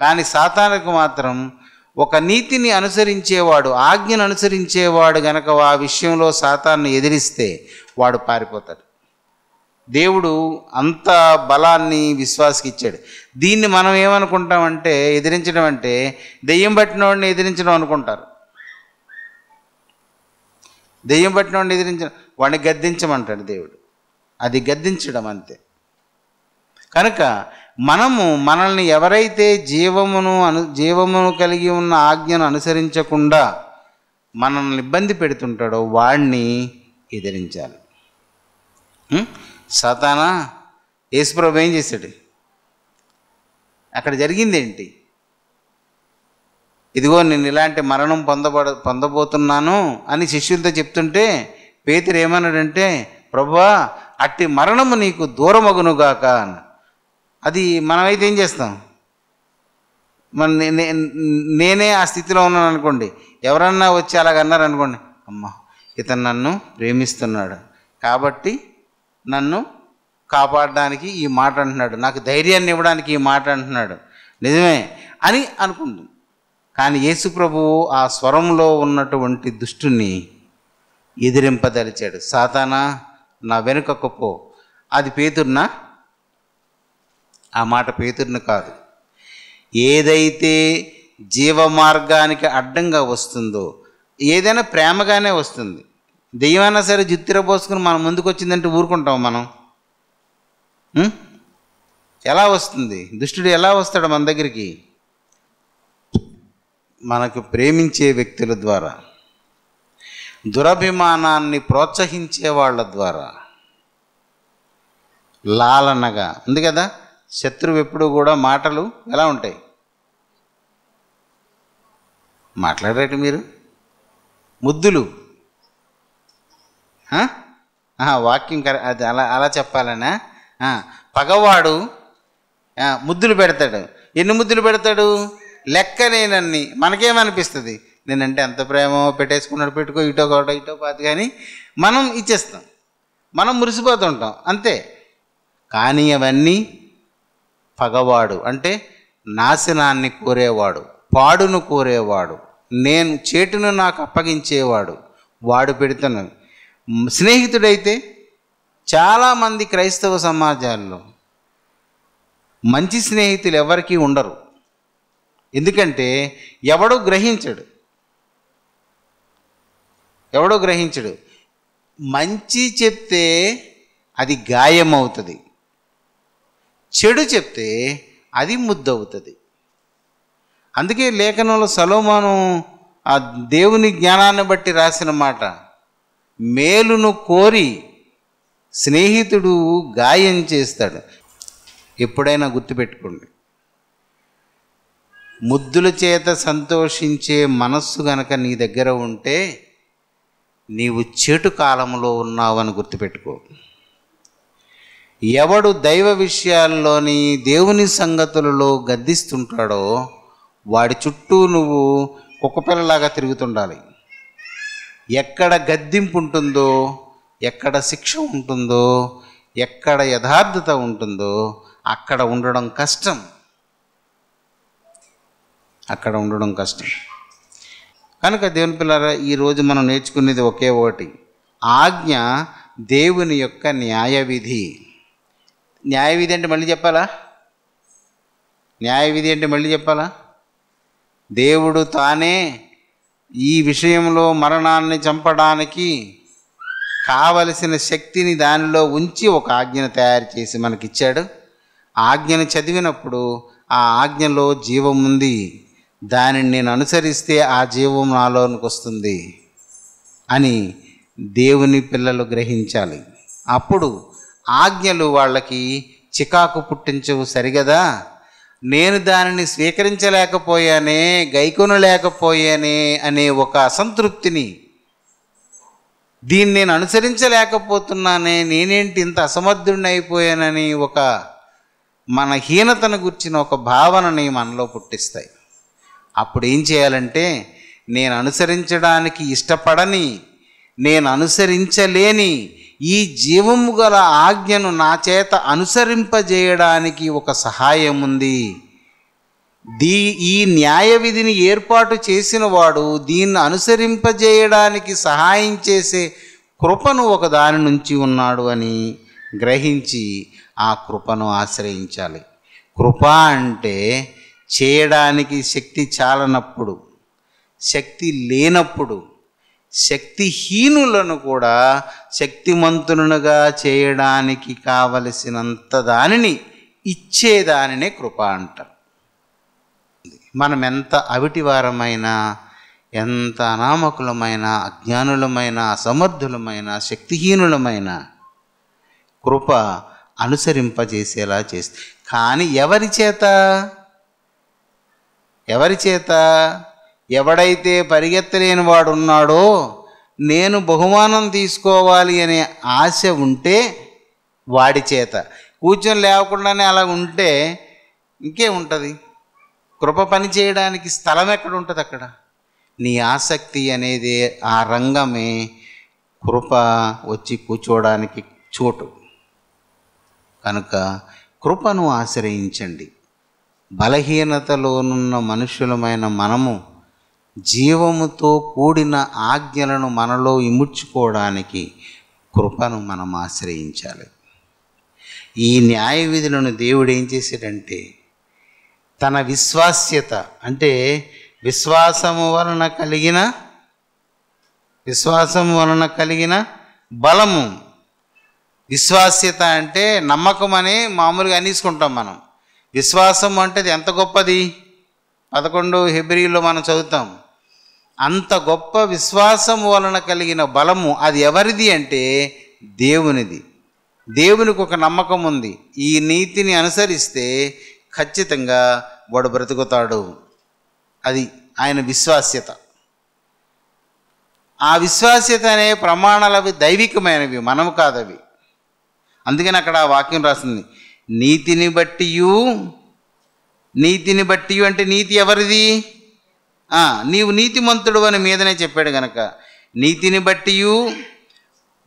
కానీ సాతానుకు మాత్రం ఒక నీతిని అనుసరించేవాడు, ఆజ్ఞను అనుసరించేవాడు గనక ఆ విషయంలో సాతాన్ని ఎదిరిస్తే వాడు పారిపోతాడు. దేవుడు అంత బలాన్ని విశ్వాసకి ఇచ్చాడు. దీన్ని మనం ఏమనుకుంటామంటే, ఎదిరించడం అంటే దెయ్యం పట్టిన వాడిని ఎదిరించడం అనుకుంటారు. దెయ్యం పట్టిన వాడిని ఎదిరించడం, వాడిని గద్దించమంటాడు దేవుడు. అది గద్దించడం అంతే. కనుక మనల్ని ఎవరైతే జీవమును కలిగి ఉన్న ఆజ్ఞను అనుసరించకుండా మనల్ని ఇబ్బంది పెడుతుంటాడో వాడిని ఎదిరించాలి. సాతానా, యేసుప్రభు ఏం చేశాడు? అక్కడ జరిగింది ఏంటి? ఇదిగో నేను ఇలాంటి మరణం పొందబోతున్నాను అని శిష్యులతో చెప్తుంటే పేతురు ఏమన్నాడంటే, ప్రభువా అట్టి మరణము నీకు దూరమగునుగాక అని. అది మనమైతే ఏం చేస్తాం? నేనే ఆ స్థితిలో ఉన్నాను అనుకోండి, ఎవరన్నా వచ్చి అలాగన్నారు అనుకోండి, అమ్మా ఇతను నన్ను ప్రేమిస్తున్నాడు కాబట్టి నన్ను కాపాడడానికి ఈ మాట అంటున్నాడు, నాకు ధైర్యాన్ని ఇవ్వడానికి ఈ మాట అంటున్నాడు, నిజమే అని అనుకుంటుంది. కానీ యేసు ప్రభువు ఆ స్వరంలో ఉన్నటువంటి దుష్టుని ఎదిరింపదలిచాడు. సాతానా నా వెనుకకు పో. అది పేతురునా? ఆ మాట పేతురుని కాదు. ఏదైతే జీవ మార్గానికి అడ్డంగా వస్తుందో, ఏదైనా ప్రేమగానే వస్తుంది. దెయ్యమైనా సరే జుత్తిర పోసుకుని మన ముందుకు వచ్చిందంటే ఊరుకుంటాం మనం? ఎలా వస్తుంది? దుష్టుడు ఎలా వస్తాడు మన దగ్గరికి? మనకు ప్రేమించే వ్యక్తుల ద్వారా, దురభిమానాన్ని ప్రోత్సహించే వాళ్ళ ద్వారా, లాలనగా ఉంది కదా. శత్రువు ఎప్పుడు కూడా మాటలు ఎలా ఉంటాయి? మాట్లాడరేటి మీరు? ముద్దులు, వాక్యం అది అలా చెప్పాలనా? పగవాడు ముద్దులు పెడతాడు. ఎన్ని ముద్దులు పెడతాడు? లెక్కలేనన్ని. మనకేమనిపిస్తుంది? నేనంటే ఎంత ప్రేమో, పెట్టేసుకున్నాడు, పెట్టుకో, ఇటో కోట ఇటో పాతి, కానీ మనం ఇచ్చేస్తాం, మనం మురిసిపోతుంటాం అంతే. కానీ అవన్నీ పగవాడు అంటే నాశనాన్ని కోరేవాడు, పాడును కోరేవాడు, నేను చేటును నాకు అప్పగించేవాడు, వాడు పెడుతున్నాడు. స్నేహితుడైతే చాలామంది క్రైస్తవ సమాజాల్లో మంచి స్నేహితులు ఎవరికీ ఉండరు. ఎందుకంటే ఎవడో గ్రహించడు. మంచి చెప్తే అది గాయమవుతుంది, చెడు చెప్తే అది ముద్దవుతుంది. అందుకే లేఖనంలో సొలొమోను ఆ దేవుని జ్ఞానాన్ని బట్టి రాసిన మాట, మేలును కోరి స్నేహితుడు గాయం చేస్తాడు. ఎప్పుడైనా గుర్తుపెట్టుకోండి, ముద్దుల చేత సంతోషించే మనస్సు గనక నీ దగ్గర ఉంటే నీవు చెడు కాలంలో ఉన్నావని గుర్తుపెట్టుకో. ఎవడు దైవ విషయాల్లోని దేవుని సంగతులలో గద్దిస్తుంటాడో వాడి చుట్టూ నువ్వు కుక్కపిల్లలాగా తిరుగుతుండాలి. ఎక్కడ గద్దింపు ఉంటుందో, ఎక్కడ శిక్ష ఉంటుందో, ఎక్కడ యథార్థత ఉంటుందో అక్కడ ఉండడం కష్టం. కనుక దేవుని పిల్లరా, ఈరోజు మనం నేర్చుకునేది ఒకే ఒకటి. ఆజ్ఞ దేవుని యొక్క న్యాయవిధి. న్యాయవిధి అంటే మళ్ళీ చెప్పాలా? దేవుడు తానే ఈ విషయంలో మరణాన్ని చంపడానికి కావలసిన శక్తిని దానిలో ఉంచి ఒక ఆజ్ఞను తయారు చేసి మనకిచ్చాడు. ఆజ్ఞను చదివినప్పుడు ఆ ఆజ్ఞలో జీవం ఉంది, దానిని నేను అనుసరిస్తే ఆ జీవం నాలోనికి వస్తుంది అని దేవుని పిల్లలు గ్రహించాలి. అప్పుడు ఆజ్ఞలు వాళ్ళకి చికాకు పుట్టించవు. సరిగదా, నేను దానిని స్వీకరించలేకపోయానే, గైకొనలేకపోయానే అనే ఒక అసంతృప్తిని, దీన్ని నేను అనుసరించలేకపోతున్నానే, నేనేంటి ఇంత అసమర్థుడిని అయిపోయానని ఒక మన హీనతను గుర్చిన ఒక భావనని మనలో పుట్టిస్తాయి. అప్పుడు ఏం చేయాలంటే, నేను అనుసరించడానికి ఇష్టపడని, నేను అనుసరించలేని ఈ జీవము గల ఆజ్ఞను నా చేత అనుసరింపజేయడానికి ఒక సహాయం ఉంది. ఈ న్యాయ విధిని ఏర్పాటు చేసిన వాడు దీన్ని అనుసరింపజేయడానికి సహాయం చేసే కృపను ఒక దాని నుంచి ఉన్నాడు అని గ్రహించి ఆ కృపను ఆశ్రయించాలి. కృప అంటే చేయడానికి శక్తి చాలనప్పుడు, శక్తి లేనప్పుడు, శక్తిహీనులను కూడా శక్తిమంతునుగా చేయడానికి కావలసినంత దానిని ఇచ్చేదానినే కృప అంటారు. మనం ఎంత అవిటివారమైనా, ఎంత అనామకులమైన, అజ్ఞానులమైన, అసమర్థులమైన, శక్తిహీనులమైన కృప అనుసరింపజేసేలా చేస్తుంది. కానీ ఎవరి చేత? ఎవడైతే పరిగెత్తలేని వాడు ఉన్నాడో, నేను బహుమానం తీసుకోవాలి అనే ఆశ ఉంటే వాడి చేత. కూర్చొని లేవకుండానే అలా ఉంటే ఇంకేముంటుంది? కృప పని చేయడానికి స్థలం ఎక్కడ ఉంటుంది? అక్కడ నీ ఆసక్తి అనేది, ఆ రంగమే కృప వచ్చి కూర్చోవడానికి చోటు. కనుక కృపను ఆశ్రయించండి. బలహీనతలోనున్న మనుషులమైన మనము జీవముతో కూడిన ఆజ్ఞలను మనలో ఇముడ్చుకోవడానికి కృపను మనం ఆశ్రయించాలి. ఈ న్యాయ విధులను దేవుడు ఏం చేశాడంటే, తన విశ్వాస్యత అంటే విశ్వాసము వలన కలిగిన బలము. విశ్వాస్యత అంటే నమ్మకం అని మామూలుగా అనేసుకుంటాం మనం. విశ్వాసం అంటే అది ఎంత గొప్పది. 11 హెబ్రీలో మనం చదువుతాం. అంత గొప్ప విశ్వాసం వలన కలిగిన బలము అది ఎవరిది అంటే దేవునిది. దేవునికి ఒక నమ్మకం ఉంది, ఈ నీతిని అనుసరిస్తే ఖచ్చితంగా వాడు బ్రతుకుతాడు. అది ఆయన విశ్వాస్యత. ఆ విశ్వాస్యత అనే ప్రమాణాలు అవి దైవికమైనవి, మనము కాదవి. అందుకని అక్కడ ఆ వాక్యం రాసింది, నీతిని బట్టి అంటే నీతి ఎవరిది? నీవు నీతిమంతుడు అని మీదనే చెప్పాడు గనక నీతిని బట్టి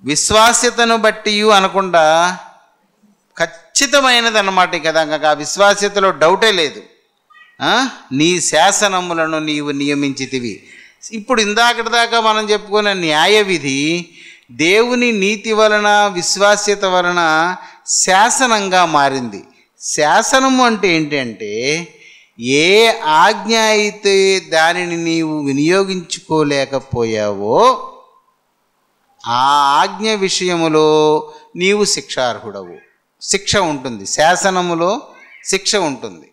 విశ్వాస్యతను బట్టి అనకుండా ఖచ్చితమైనది అన్నమాట కదా. ఆ విశ్వాస్యతలో డౌటే లేదు. నీ శాసనములను నీవు నియమించితివి. ఇప్పుడు ఇందాకటిదాకా మనం చెప్పుకున్న న్యాయ విధి దేవుని నీతి వలన, విశ్వాస్యత వలన శాసనంగా మారింది. శాసనము అంటే ఏంటంటే, ఏ ఆజ్ఞ అయితే దానిని నీవు వినియోగించుకోలేకపోయావో ఆ ఆజ్ఞ విషయములో నీవు శిక్షార్హుడవు. శిక్ష ఉంటుంది, శాసనములో శిక్ష ఉంటుంది.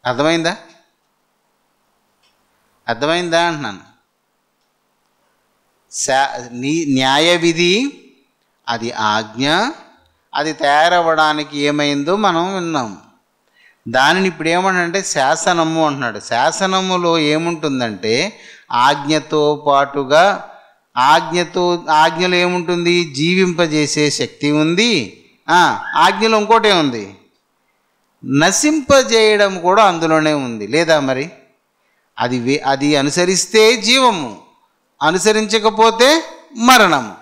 అర్థమైందా అంటున్నాను. న్యాయ విధి అది ఆజ్ఞ, అది తయారవ్వడానికి ఏమైందో మనం విన్నాం. దానిని ఇప్పుడు ఏమంటే శాసనము అంటున్నాడు. శాసనములో ఏముంటుందంటే ఆజ్ఞతో పాటుగా ఆజ్ఞలో ఏముంటుంది? జీవింపజేసే శక్తి ఉంది. ఆజ్ఞలో ఇంకోటే ఉంది, నశింపజేయడం కూడా అందులోనే ఉంది. లేదా మరి అది అనుసరిస్తే జీవము, అనుసరించకపోతే మరణము.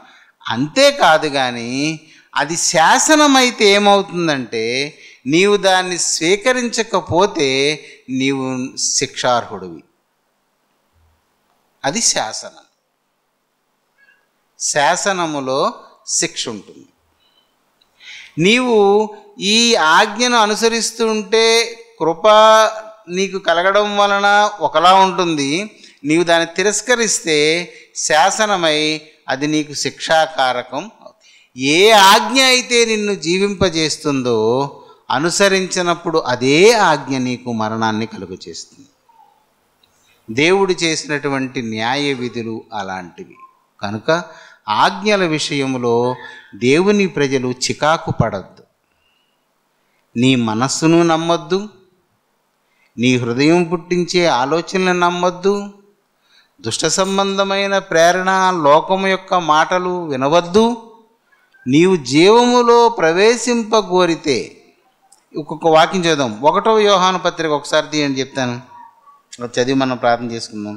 అంతేకాదు కానీ అది శాసనమైతే ఏమవుతుందంటే, నీవు దాన్ని స్వీకరించకపోతే నీవు శిక్షార్హుడివి. అది శాసనం. శాసనములో శిక్ష ఉంటుంది. నీవు ఈ ఆజ్ఞను అనుసరిస్తుంటే కృప నీకు కలగడం వలన ఒకలా ఉంటుంది. నీవు దాన్ని తిరస్కరిస్తే శాసనమై అది నీకు శిక్షాకారకం. ఏ ఆజ్ఞ అయితే నిన్ను జీవింపజేస్తుందో అనుసరించినప్పుడు అదే ఆజ్ఞ నీకు మరణాన్ని కలుగు చేస్తుంది. దేవుడు చేసినటువంటి న్యాయ విధులు అలాంటివి. కనుక ఆజ్ఞల విషయంలో దేవుని ప్రజలు చికాకు పడద్దు. నీ మనస్సును నమ్మొద్దు, నీ హృదయం పుట్టించే ఆలోచనలను నమ్మొద్దు, దుష్ట సంబంధమైన ప్రేరణ, లోకము యొక్క మాటలు వినవద్దు. నీవు జీవములో ప్రవేశింపగోరితే, ఒక్కొక్క వాక్యం చదుదాం. 1వ యోహాను పత్రిక ఒకసారి తీయండి, చెప్తాను. చదివి మనం ప్రార్థన చేసుకుందాం.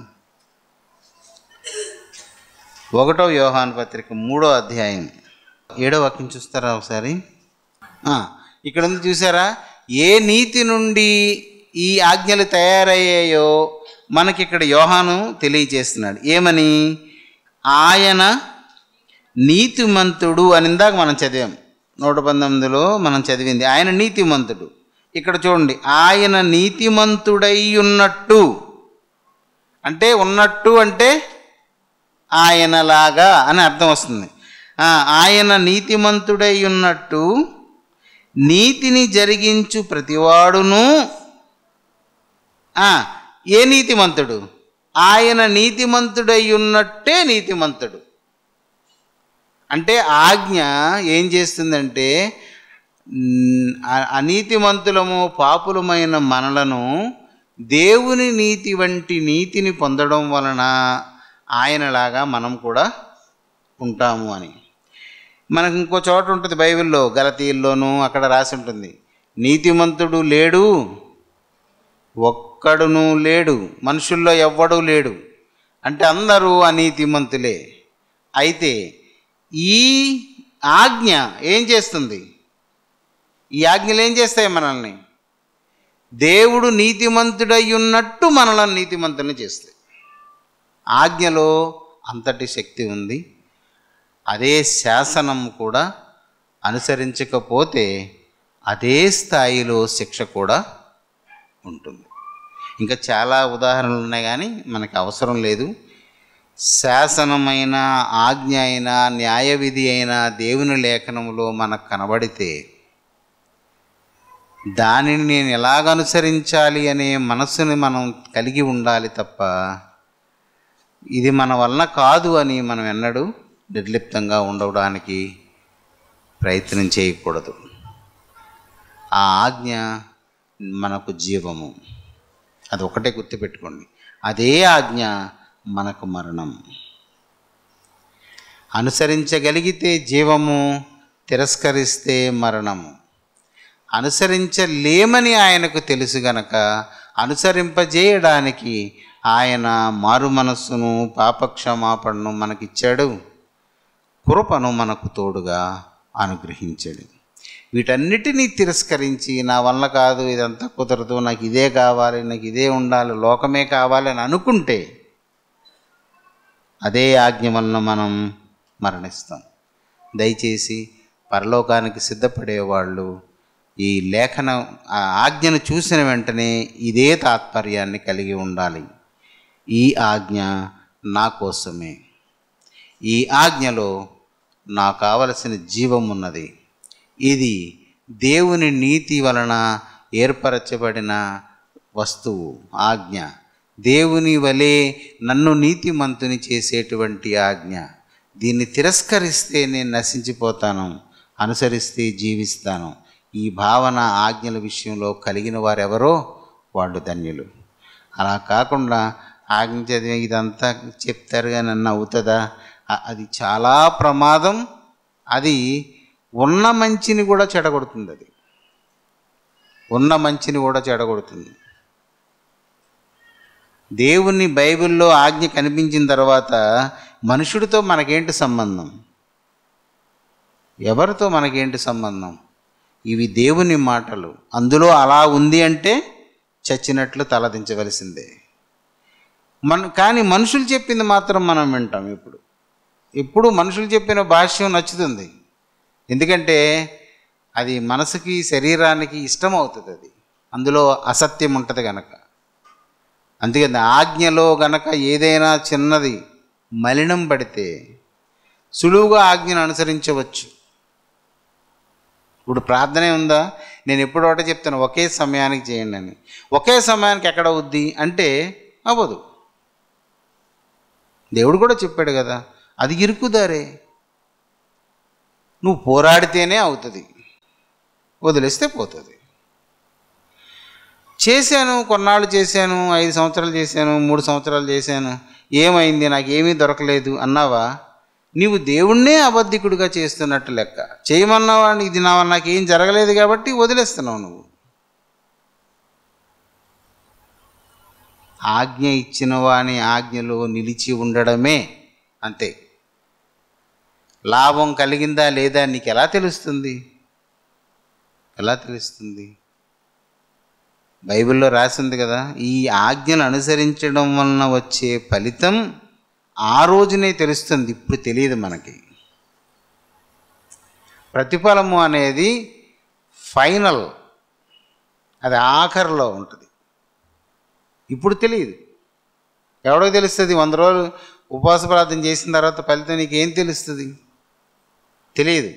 1వ యోహాను పత్రిక 3వ అధ్యాయం 7వ వాక్యం చూస్తారా ఒకసారి? ఇక్కడ ఉంది చూసారా? ఏ నీతి నుండి ఈ ఆజ్ఞలు తయారయ్యాయో మనకిక్కడ యోహాను తెలియజేస్తున్నాడు. ఏమని? ఆయన నీతిమంతుడు అని ఇందాక మనం చదివాం. 119లో మనం చదివింది ఆయన నీతిమంతుడు. ఇక్కడ చూడండి, ఆయన నీతిమంతుడై ఉన్నట్టు అంటే, ఉన్నట్టు అంటే ఆయనలాగా అని అర్థం వస్తుంది. ఆయన నీతిమంతుడై ఉన్నట్టు నీతిని జరిగించు ప్రతివాడును. ఏ నీతిమంతుడు? ఆయన నీతిమంతుడై ఉన్నట్టే నీతిమంతుడు. అంటే ఆజ్ఞ ఏం చేస్తుందంటే అనీతిమంతులము పాపులమైన మనలను దేవుని నీతి వంటి నీతిని పొందడం వలన ఆయనలాగా మనం కూడా ఉంటాము అని. మనకు ఇంకో చోట ఉంటుంది బైబిల్లో, గలతీయుల్లోనూ అక్కడ రాసి ఉంటుంది, నీతిమంతుడు లేడు, ఒక్కడును లేడు, మనుషుల్లో ఎవ్వడూ లేడు. అంటే అందరూ అనీతిమంతులే. అయితే ఈ ఆజ్ఞ ఏం చేస్తుంది? ఈ ఆజ్ఞలు ఏం చేస్తాయి? మనల్ని దేవుడు నీతిమంతుడై ఉన్నట్టు మనల్ని నీతిమంతుల్ని చేస్తాయి. ఆజ్ఞలో అంతటి శక్తి ఉంది. అదే శాసనం కూడా అనుసరించకపోతే అదే స్థాయిలో శిక్ష కూడా ఉంటుంది. ఇంకా చాలా ఉదాహరణలు ఉన్నాయి కానీ మనకు అవసరం లేదు. శాసనమైన, ఆజ్ఞ అయినా, న్యాయ విధి అయినా దేవుని లేఖనంలో మనకు కనబడితే దానిని నేను ఎలాగ అనుసరించాలి అనే మనస్సుని మనం కలిగి ఉండాలి తప్ప ఇది మన వలన కాదు అని మనం ఎన్నడూ నిర్లిప్తంగా ఉండడానికి ప్రయత్నం చేయకూడదు. ఆ ఆజ్ఞ మనకు జీవము, అది ఒకటే గుర్తుపెట్టుకోండి. అదే ఆజ్ఞ మనకు మరణం. అనుసరించగలిగితే జీవము, తిరస్కరిస్తే మరణము. అనుసరించలేమని ఆయనకు తెలుసు గనక అనుసరింపజేయడానికి ఆయన మారు మనస్సును, పాపక్షమాపణను మనకిచ్చాడు, కృపను మనకు తోడుగా అనుగ్రహించాడు. వీటన్నిటినీ తిరస్కరించి నా వల్ల కాదు, ఇదంతా కుదరదు, నాకు ఇదే కావాలి, నాకు ఇదే ఉండాలి, లోకమే కావాలి అని అనుకుంటే అదే ఆజ్ఞ వలన మనం మరణిస్తాం. దయచేసి పరలోకానికి సిద్ధపడేవాళ్ళు ఈ లేఖన ఆజ్ఞను చూసిన వెంటనే ఇదే తాత్పర్యాన్ని కలిగి ఉండాలి. ఈ ఆజ్ఞ నా కోసమే, ఈ ఆజ్ఞలో నాకు కావలసిన జీవం ఉన్నది, ఇది దేవుని నీతి వలన ఏర్పరచబడిన వస్తువు, ఆజ్ఞ. దేవుని వలె నన్ను నీతిమంతుని చేసేటువంటి ఆజ్ఞ. దీన్ని తిరస్కరిస్తే నేను నశించిపోతాను, అనుసరిస్తే జీవిస్తాను. ఈ భావన ఆజ్ఞల విషయంలో కలిగిన వారెవరో వాళ్ళు ధన్యులు. అలా కాకుండా ఆజ్ఞ చదివి ఇదంతా చెప్తారుగా నన్ను అవుతుందా, అది చాలా ప్రమాదం. అది ఉన్న మంచిని కూడా చెడగొడుతుంది. అది ఉన్న మంచిని కూడా చెడగొడుతుంది. దేవుని బైబిల్లో ఆజ్ఞ కనిపించిన తర్వాత మనుషుడితో మనకేంటి సంబంధం? ఎవరితో మనకేంటి సంబంధం? ఇవి దేవుని మాటలు. అందులో అలా ఉంది అంటే చచ్చినట్లు తలదించవలసిందే. కానీ మనుషులు చెప్పింది మాత్రం మనం వింటాం. ఇప్పుడు మనుషులు చెప్పిన భాష్యం నచ్చుతుంది. ఎందుకంటే అది మనసుకి, శరీరానికి ఇష్టం అవుతుంది. అది అందులో అసత్యం ఉంటుంది కనుక. అందుకని ఆజ్ఞలో గనక ఏదైనా చిన్నది మలినం పడితే సులువుగా ఆజ్ఞను అనుసరించవచ్చు. ఇప్పుడు ప్రార్థనే ఉందా? నేను ఎప్పుడు ఒకటే చెప్తాను, ఒకే సమయానికి చేయండి అని. ఒకే సమయానికి ఎక్కడ అవుద్ది అంటే అవ్వదు. దేవుడు కూడా చెప్పాడు కదా, అది ఇరుకుదారే. నువ్వు పోరాడితేనే అవుతుంది, వదిలేస్తే పోతుంది. చేశాను, కొన్నాళ్ళు చేశాను, 5 సంవత్సరాలు చేశాను, 3 సంవత్సరాలు చేశాను, ఏమైంది, నాకేమీ దొరకలేదు అన్నావా, నీవు దేవుణ్ణే అబద్ధికుడిగా చేస్తున్నట్టు లెక్క. చేయమన్నావా, ఇది నాకేం జరగలేదు కాబట్టి వదిలేస్తున్నావు. నువ్వు ఆజ్ఞ ఇచ్చిన వాని ఆజ్ఞలో నిలిచి ఉండడమే, అంతే. లాభం కలిగిందా లేదా నీకు ఎలా తెలుస్తుంది? ఎలా తెలుస్తుంది? బైబిల్లో రాసింది కదా, ఈ ఆజ్ఞలు అనుసరించడం వలన వచ్చే ఫలితం ఆ రోజునే తెలుస్తుంది, ఇప్పుడు తెలియదు మనకి. ప్రతిఫలము అనేది ఫైనల్, అది ఆఖరిలో ఉంటుంది, ఇప్పుడు తెలియదు. ఎవడో తెలుస్తుంది? 100 రోజులు ఉపవాస ప్రార్థన చేసిన తర్వాత ఫలితం నీకేం తెలుస్తుంది? తెలియదు.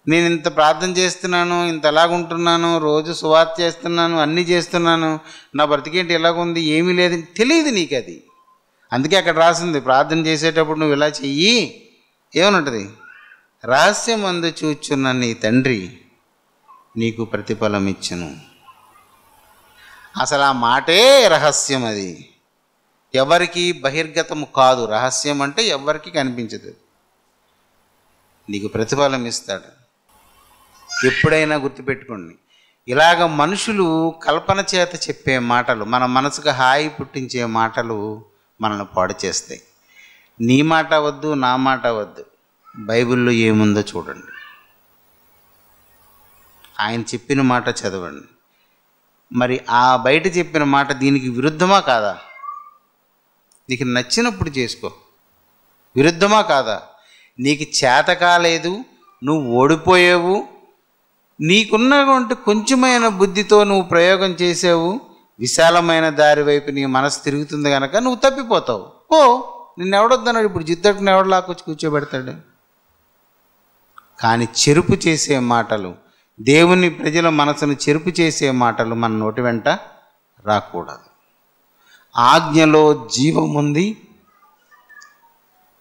నేను ఇంత ప్రార్థన చేస్తున్నాను, ఇంత ఎలాగుంటున్నాను, రోజు సువార్త చేస్తున్నాను, అన్నీ చేస్తున్నాను, నా బ్రతికేంటి ఎలాగుంది, ఏమీ లేదు, తెలియదు నీకు అది. అందుకే అక్కడ రాసింది, ప్రార్థన చేసేటప్పుడు నువ్వు ఇలా చెయ్యి, ఏమనుంటుంది, రహస్యమందు చూచున్న నీ తండ్రి నీకు ప్రతిఫలం ఇచ్చును. అసలు ఆ మాటే రహస్యం. అది ఎవరికి బహిర్గతము కాదు. రహస్యం అంటే ఎవరికి కనిపించదు. నీకు ప్రతిఫలం ఇస్తాడు. ఎప్పుడైనా గుర్తుపెట్టుకోండి, ఇలాగ మనుషులు కల్పన చేత చెప్పే మాటలు, మన మనసుకు హాయి పుట్టించే మాటలు మనల్ని పాడు చేస్తాయి. నీ మాట వద్దు, నా మాట వద్దు. బైబిల్లో ఏముందో చూడండి, ఆయన చెప్పిన మాట చదవండి. మరి ఆ బయట చెప్పిన మాట దీనికి విరుద్ధమా కాదా? నీకు నచ్చినప్పుడు చేసుకో. విరుద్ధమా కాదా? నీకు చేత కాలేదు, నువ్వు ఓడిపోయావు, నీకున్నటువంటి కొంచెమైన బుద్ధితో నువ్వు ప్రయోగం చేసావు, విశాలమైన దారి వైపు నీ మనసు తిరుగుతుంది కనుక నువ్వు తప్పిపోతావు. ఓ నిన్నెవడొద్దన్నాడు? ఇప్పుడు జిద్దట్టును ఎవడు లాక్కొచ్చి కూర్చోబెడతాడు? కానీ చెరుపు చేసే మాటలు, దేవుని ప్రజల మనసును చెరుపు చేసే మాటలు మన నోటి వెంట రాకూడదు. ఆజ్ఞలో జీవం ఉంది,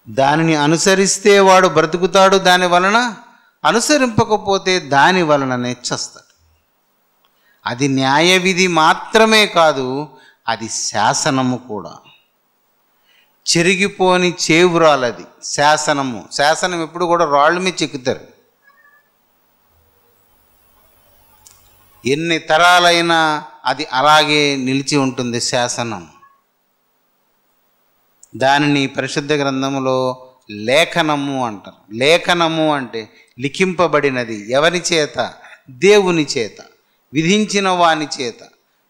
దానిని అనుసరిస్తే వాడు బ్రతుకుతాడు, దాని వలన అనుసరింపకపోతే దాని వలననే చస్తాడు. అది న్యాయ విధి మాత్రమే కాదు, అది శాసనము కూడా. చెరిగిపోని చేవురాలది శాసనము. శాసనం ఎప్పుడు కూడా రాళ్ళ మీద చెక్కుతారు. ఎన్ని తరాలైనా అది అలాగే నిలిచి ఉంటుంది శాసనం. దానిని పరిశుద్ధ గ్రంథములో లేఖనము అంటారు. లేఖనము అంటే లిఖింపబడినది. ఎవరి చేత? దేవుని చేత, విధించిన వాని చేత,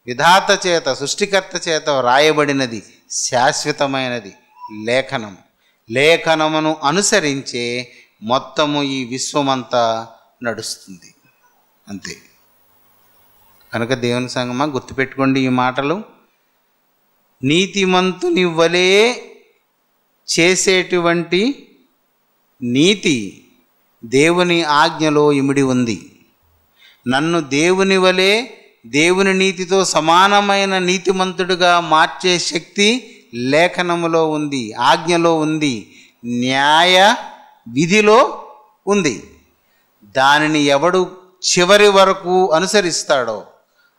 విధాత చేత, సృష్టికర్త చేత వ్రాయబడినది, శాశ్వతమైనది లేఖనము. లేఖనమును అనుసరించే మొత్తము ఈ విశ్వమంతా నడుస్తుంది. అంతే. కనుక దేవుని సంగమా, గుర్తుపెట్టుకోండి ఈ మాటలు. నీతిమంతుని వలె చేసేటువంటి నీతి దేవుని ఆజ్ఞలో ఇమిడి ఉంది. నన్ను దేవుని వలె, దేవుని నీతితో సమానమైన నీతిమంతుడిగా మార్చే శక్తి లేఖనములో ఉంది, ఆజ్ఞలో ఉంది, న్యాయ విధిలో ఉంది. దానిని ఎవడు చివరి వరకు అనుసరిస్తాడో,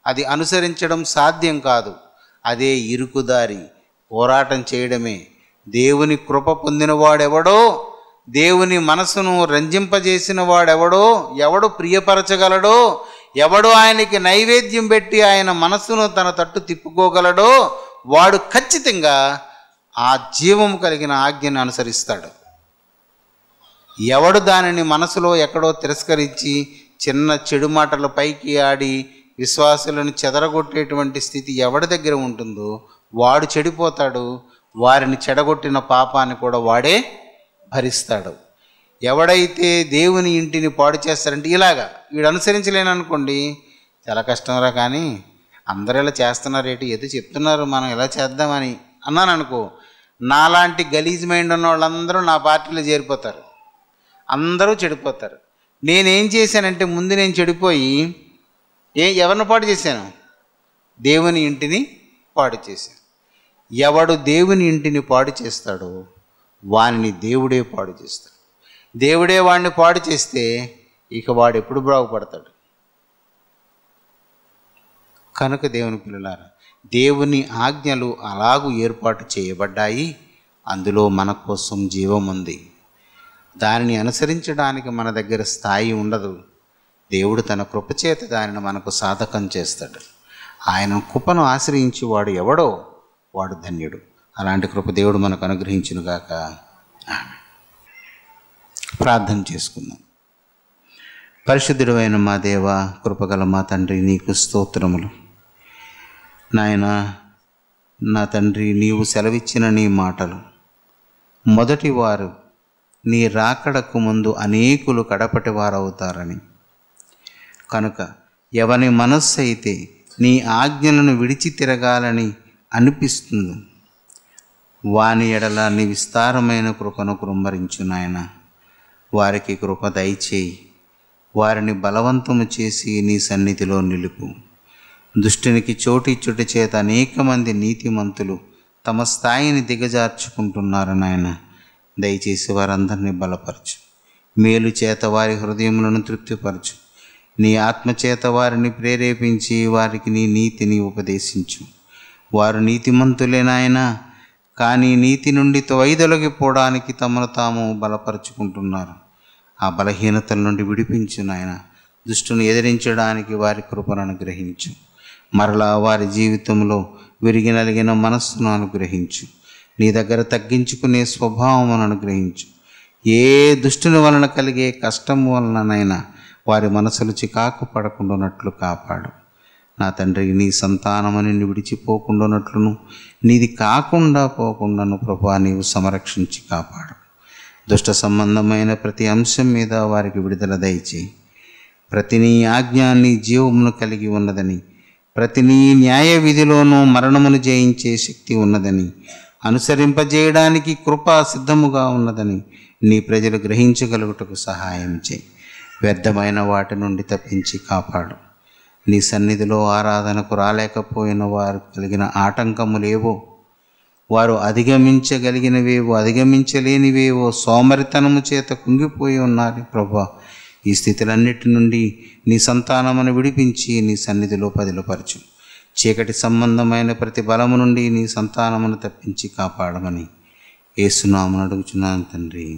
అది అనుసరించడం సాధ్యం కాదు. అదే ఇరుకుదారి, పోరాటం చేయడమే. దేవుని కృప పొందినవాడెవడో, దేవుని మనసును రంజింపజేసిన వాడెవడో, ఎవడు ప్రియపరచగలడో, ఎవడు ఆయనకి నైవేద్యం పెట్టి ఆయన మనసును తన తట్టు తిప్పుకోగలడో, వాడు ఖచ్చితంగా ఆ జీవము కలిగిన ఆజ్ఞను అనుసరిస్తాడు. ఎవడు దానిని మనసులో ఎక్కడో తిరస్కరించి చిన్న చెడు మాటల పైకి ఆడి విశ్వాసులను చెదరగొట్టేటువంటి స్థితి ఎవడి దగ్గర ఉంటుందో వాడు చెడిపోతాడు. వారిని చెడగొట్టిన పాపాన్ని కూడా వాడే భరిస్తాడు. ఎవడైతే దేవుని ఇంటిని పాడు చేస్తారంటే ఇలాగా, వీడు అనుసరించలేననుకోండి, చాలా కష్టంరా, కానీ అందరూ ఇలా చేస్తున్నారేంటి, ఏదో చెప్తున్నారు మనం ఇలా చేద్దామని అన్నాను అనుకో, నాలాంటి గలీజ్ మైండ్ ఉన్న వాళ్ళందరూ నా పార్టీలో చేరిపోతారు, అందరూ చెడిపోతారు. నేనేం చేశానంటే ముందు నేను చెడిపోయి ఎవరిని పాడు చేశాను? దేవుని ఇంటిని పాడు చేశాను. ఎవడు దేవుని ఇంటిని పాడు చేస్తాడో వానిని దేవుడే పాడు చేస్తాడు. దేవుడే వాడిని పాడు చేస్తే ఇక వాడు ఎప్పుడు బాగుపడతాడు? కనుక దేవుని పిల్లలారా, దేవుని ఆజ్ఞలు అలాగూ ఏర్పాటు చేయబడ్డాయి. అందులో మన కోసం జీవం ఉంది. దానిని అనుసరించడానికి మన దగ్గర స్థాయి ఉండదు. దేవుడు తన కృపచేత దానిని మనకు సాధకం చేస్తాడు. ఆయన కృపను ఆశ్రయించి వాడు ఎవడో వాడు ధన్యుడు. అలాంటి కృప దేవుడు మనకు అనుగ్రహించునుగాక. ప్రార్థన చేసుకుందాం. పరిశుద్ధుడైన మా దేవ, కృపగల మా తండ్రి, నీకు స్తోత్రములు. నాయన, నా తండ్రి, నీవు సెలవిచ్చిన నీ మాటలు, మొదటి వారు నీ రాకడకు ముందు అనేకులు కడపటి వారవుతారని. కనుక ఎవని మనస్సు అయితే నీ ఆజ్ఞలను విడిచి తిరగాలని అనిపిస్తుందో వాని ఎడల నీ విస్తారమైన కృపను కుమ్మరించు నాయన. వారికి కృప దయచేయి. వారిని బలవంతము చేసి నీ సన్నిధిలో నిలుపు. దుష్టునికి చోటు ఇచ్చుట చేత అనేక మంది నీతిమంతులు తమ స్థాయిని దిగజార్చుకుంటున్నారు నాయన. దయచేసి వారందరినీ బలపరచు. మేలు చేత వారి హృదయములను తృప్తిపరచు. నీ ఆత్మచేత వారిని ప్రేరేపించి వారికి నీ నీతిని ఉపదేశించు. వారు నీతిమంతులే నాయన, కానీ నీతి నుండి వైదొలగిపోవడానికి తమను తాము బలపరుచుకుంటున్నారు. ఆ బలహీనతల నుండి విడిపించు నాయన. దుష్టును ఎదిరించడానికి వారి కృపను అనుగ్రహించు. మరలా వారి జీవితంలో విరిగి నలిగిన మనస్సును అనుగ్రహించు. నీ దగ్గర తగ్గించుకునే స్వభావమును అనుగ్రహించు. ఏ దుష్టుని వలన కలిగే కష్టం వలననైనా వారి మనసులు చికాకు పడకుండానట్లు కాపాడు. నా తండ్రి, నీ సంతానమని విడిచిపోకుండానట్లును నీది కాకుండా పోకుండాను ప్రభా నీవు సంరక్షించి కాపాడు. దుష్ట సంబంధమైన ప్రతి అంశం మీద వారికి విడుదల దయచేయి. ప్రతి నీ ఆజ్ఞ నీ జీవమును కలిగి ఉన్నదని, ప్రతి నీ న్యాయ విధిలోనూ మరణమును జయించే శక్తి ఉన్నదని, అనుసరింపజేయడానికి కృప సిద్ధముగా ఉన్నదని నీ ప్రజలు గ్రహించగలుగుటకు సహాయం చేయి. వ్యర్థమైన వాటి నుండి తప్పించి కాపాడు. నీ సన్నిధిలో ఆరాధనకు రాలేకపోయిన వారు కలిగిన ఆటంకములేవో, వారు అధిగమించగలిగినవేవో అధిగమించలేనివేవో సోమరితనము చేత కుంగిపోయి ఉన్నారు ప్రభా. ఈ స్థితులన్నిటి నుండి నీ సంతానమును విడిపించి నీ సన్నిధిలో పదిలపరచు. చీకటి సంబంధమైన ప్రతి బలము నుండి నీ సంతానమును తప్పించి కాపాడమని యేసు నామమున అడుగుచున్నాను తండ్రి.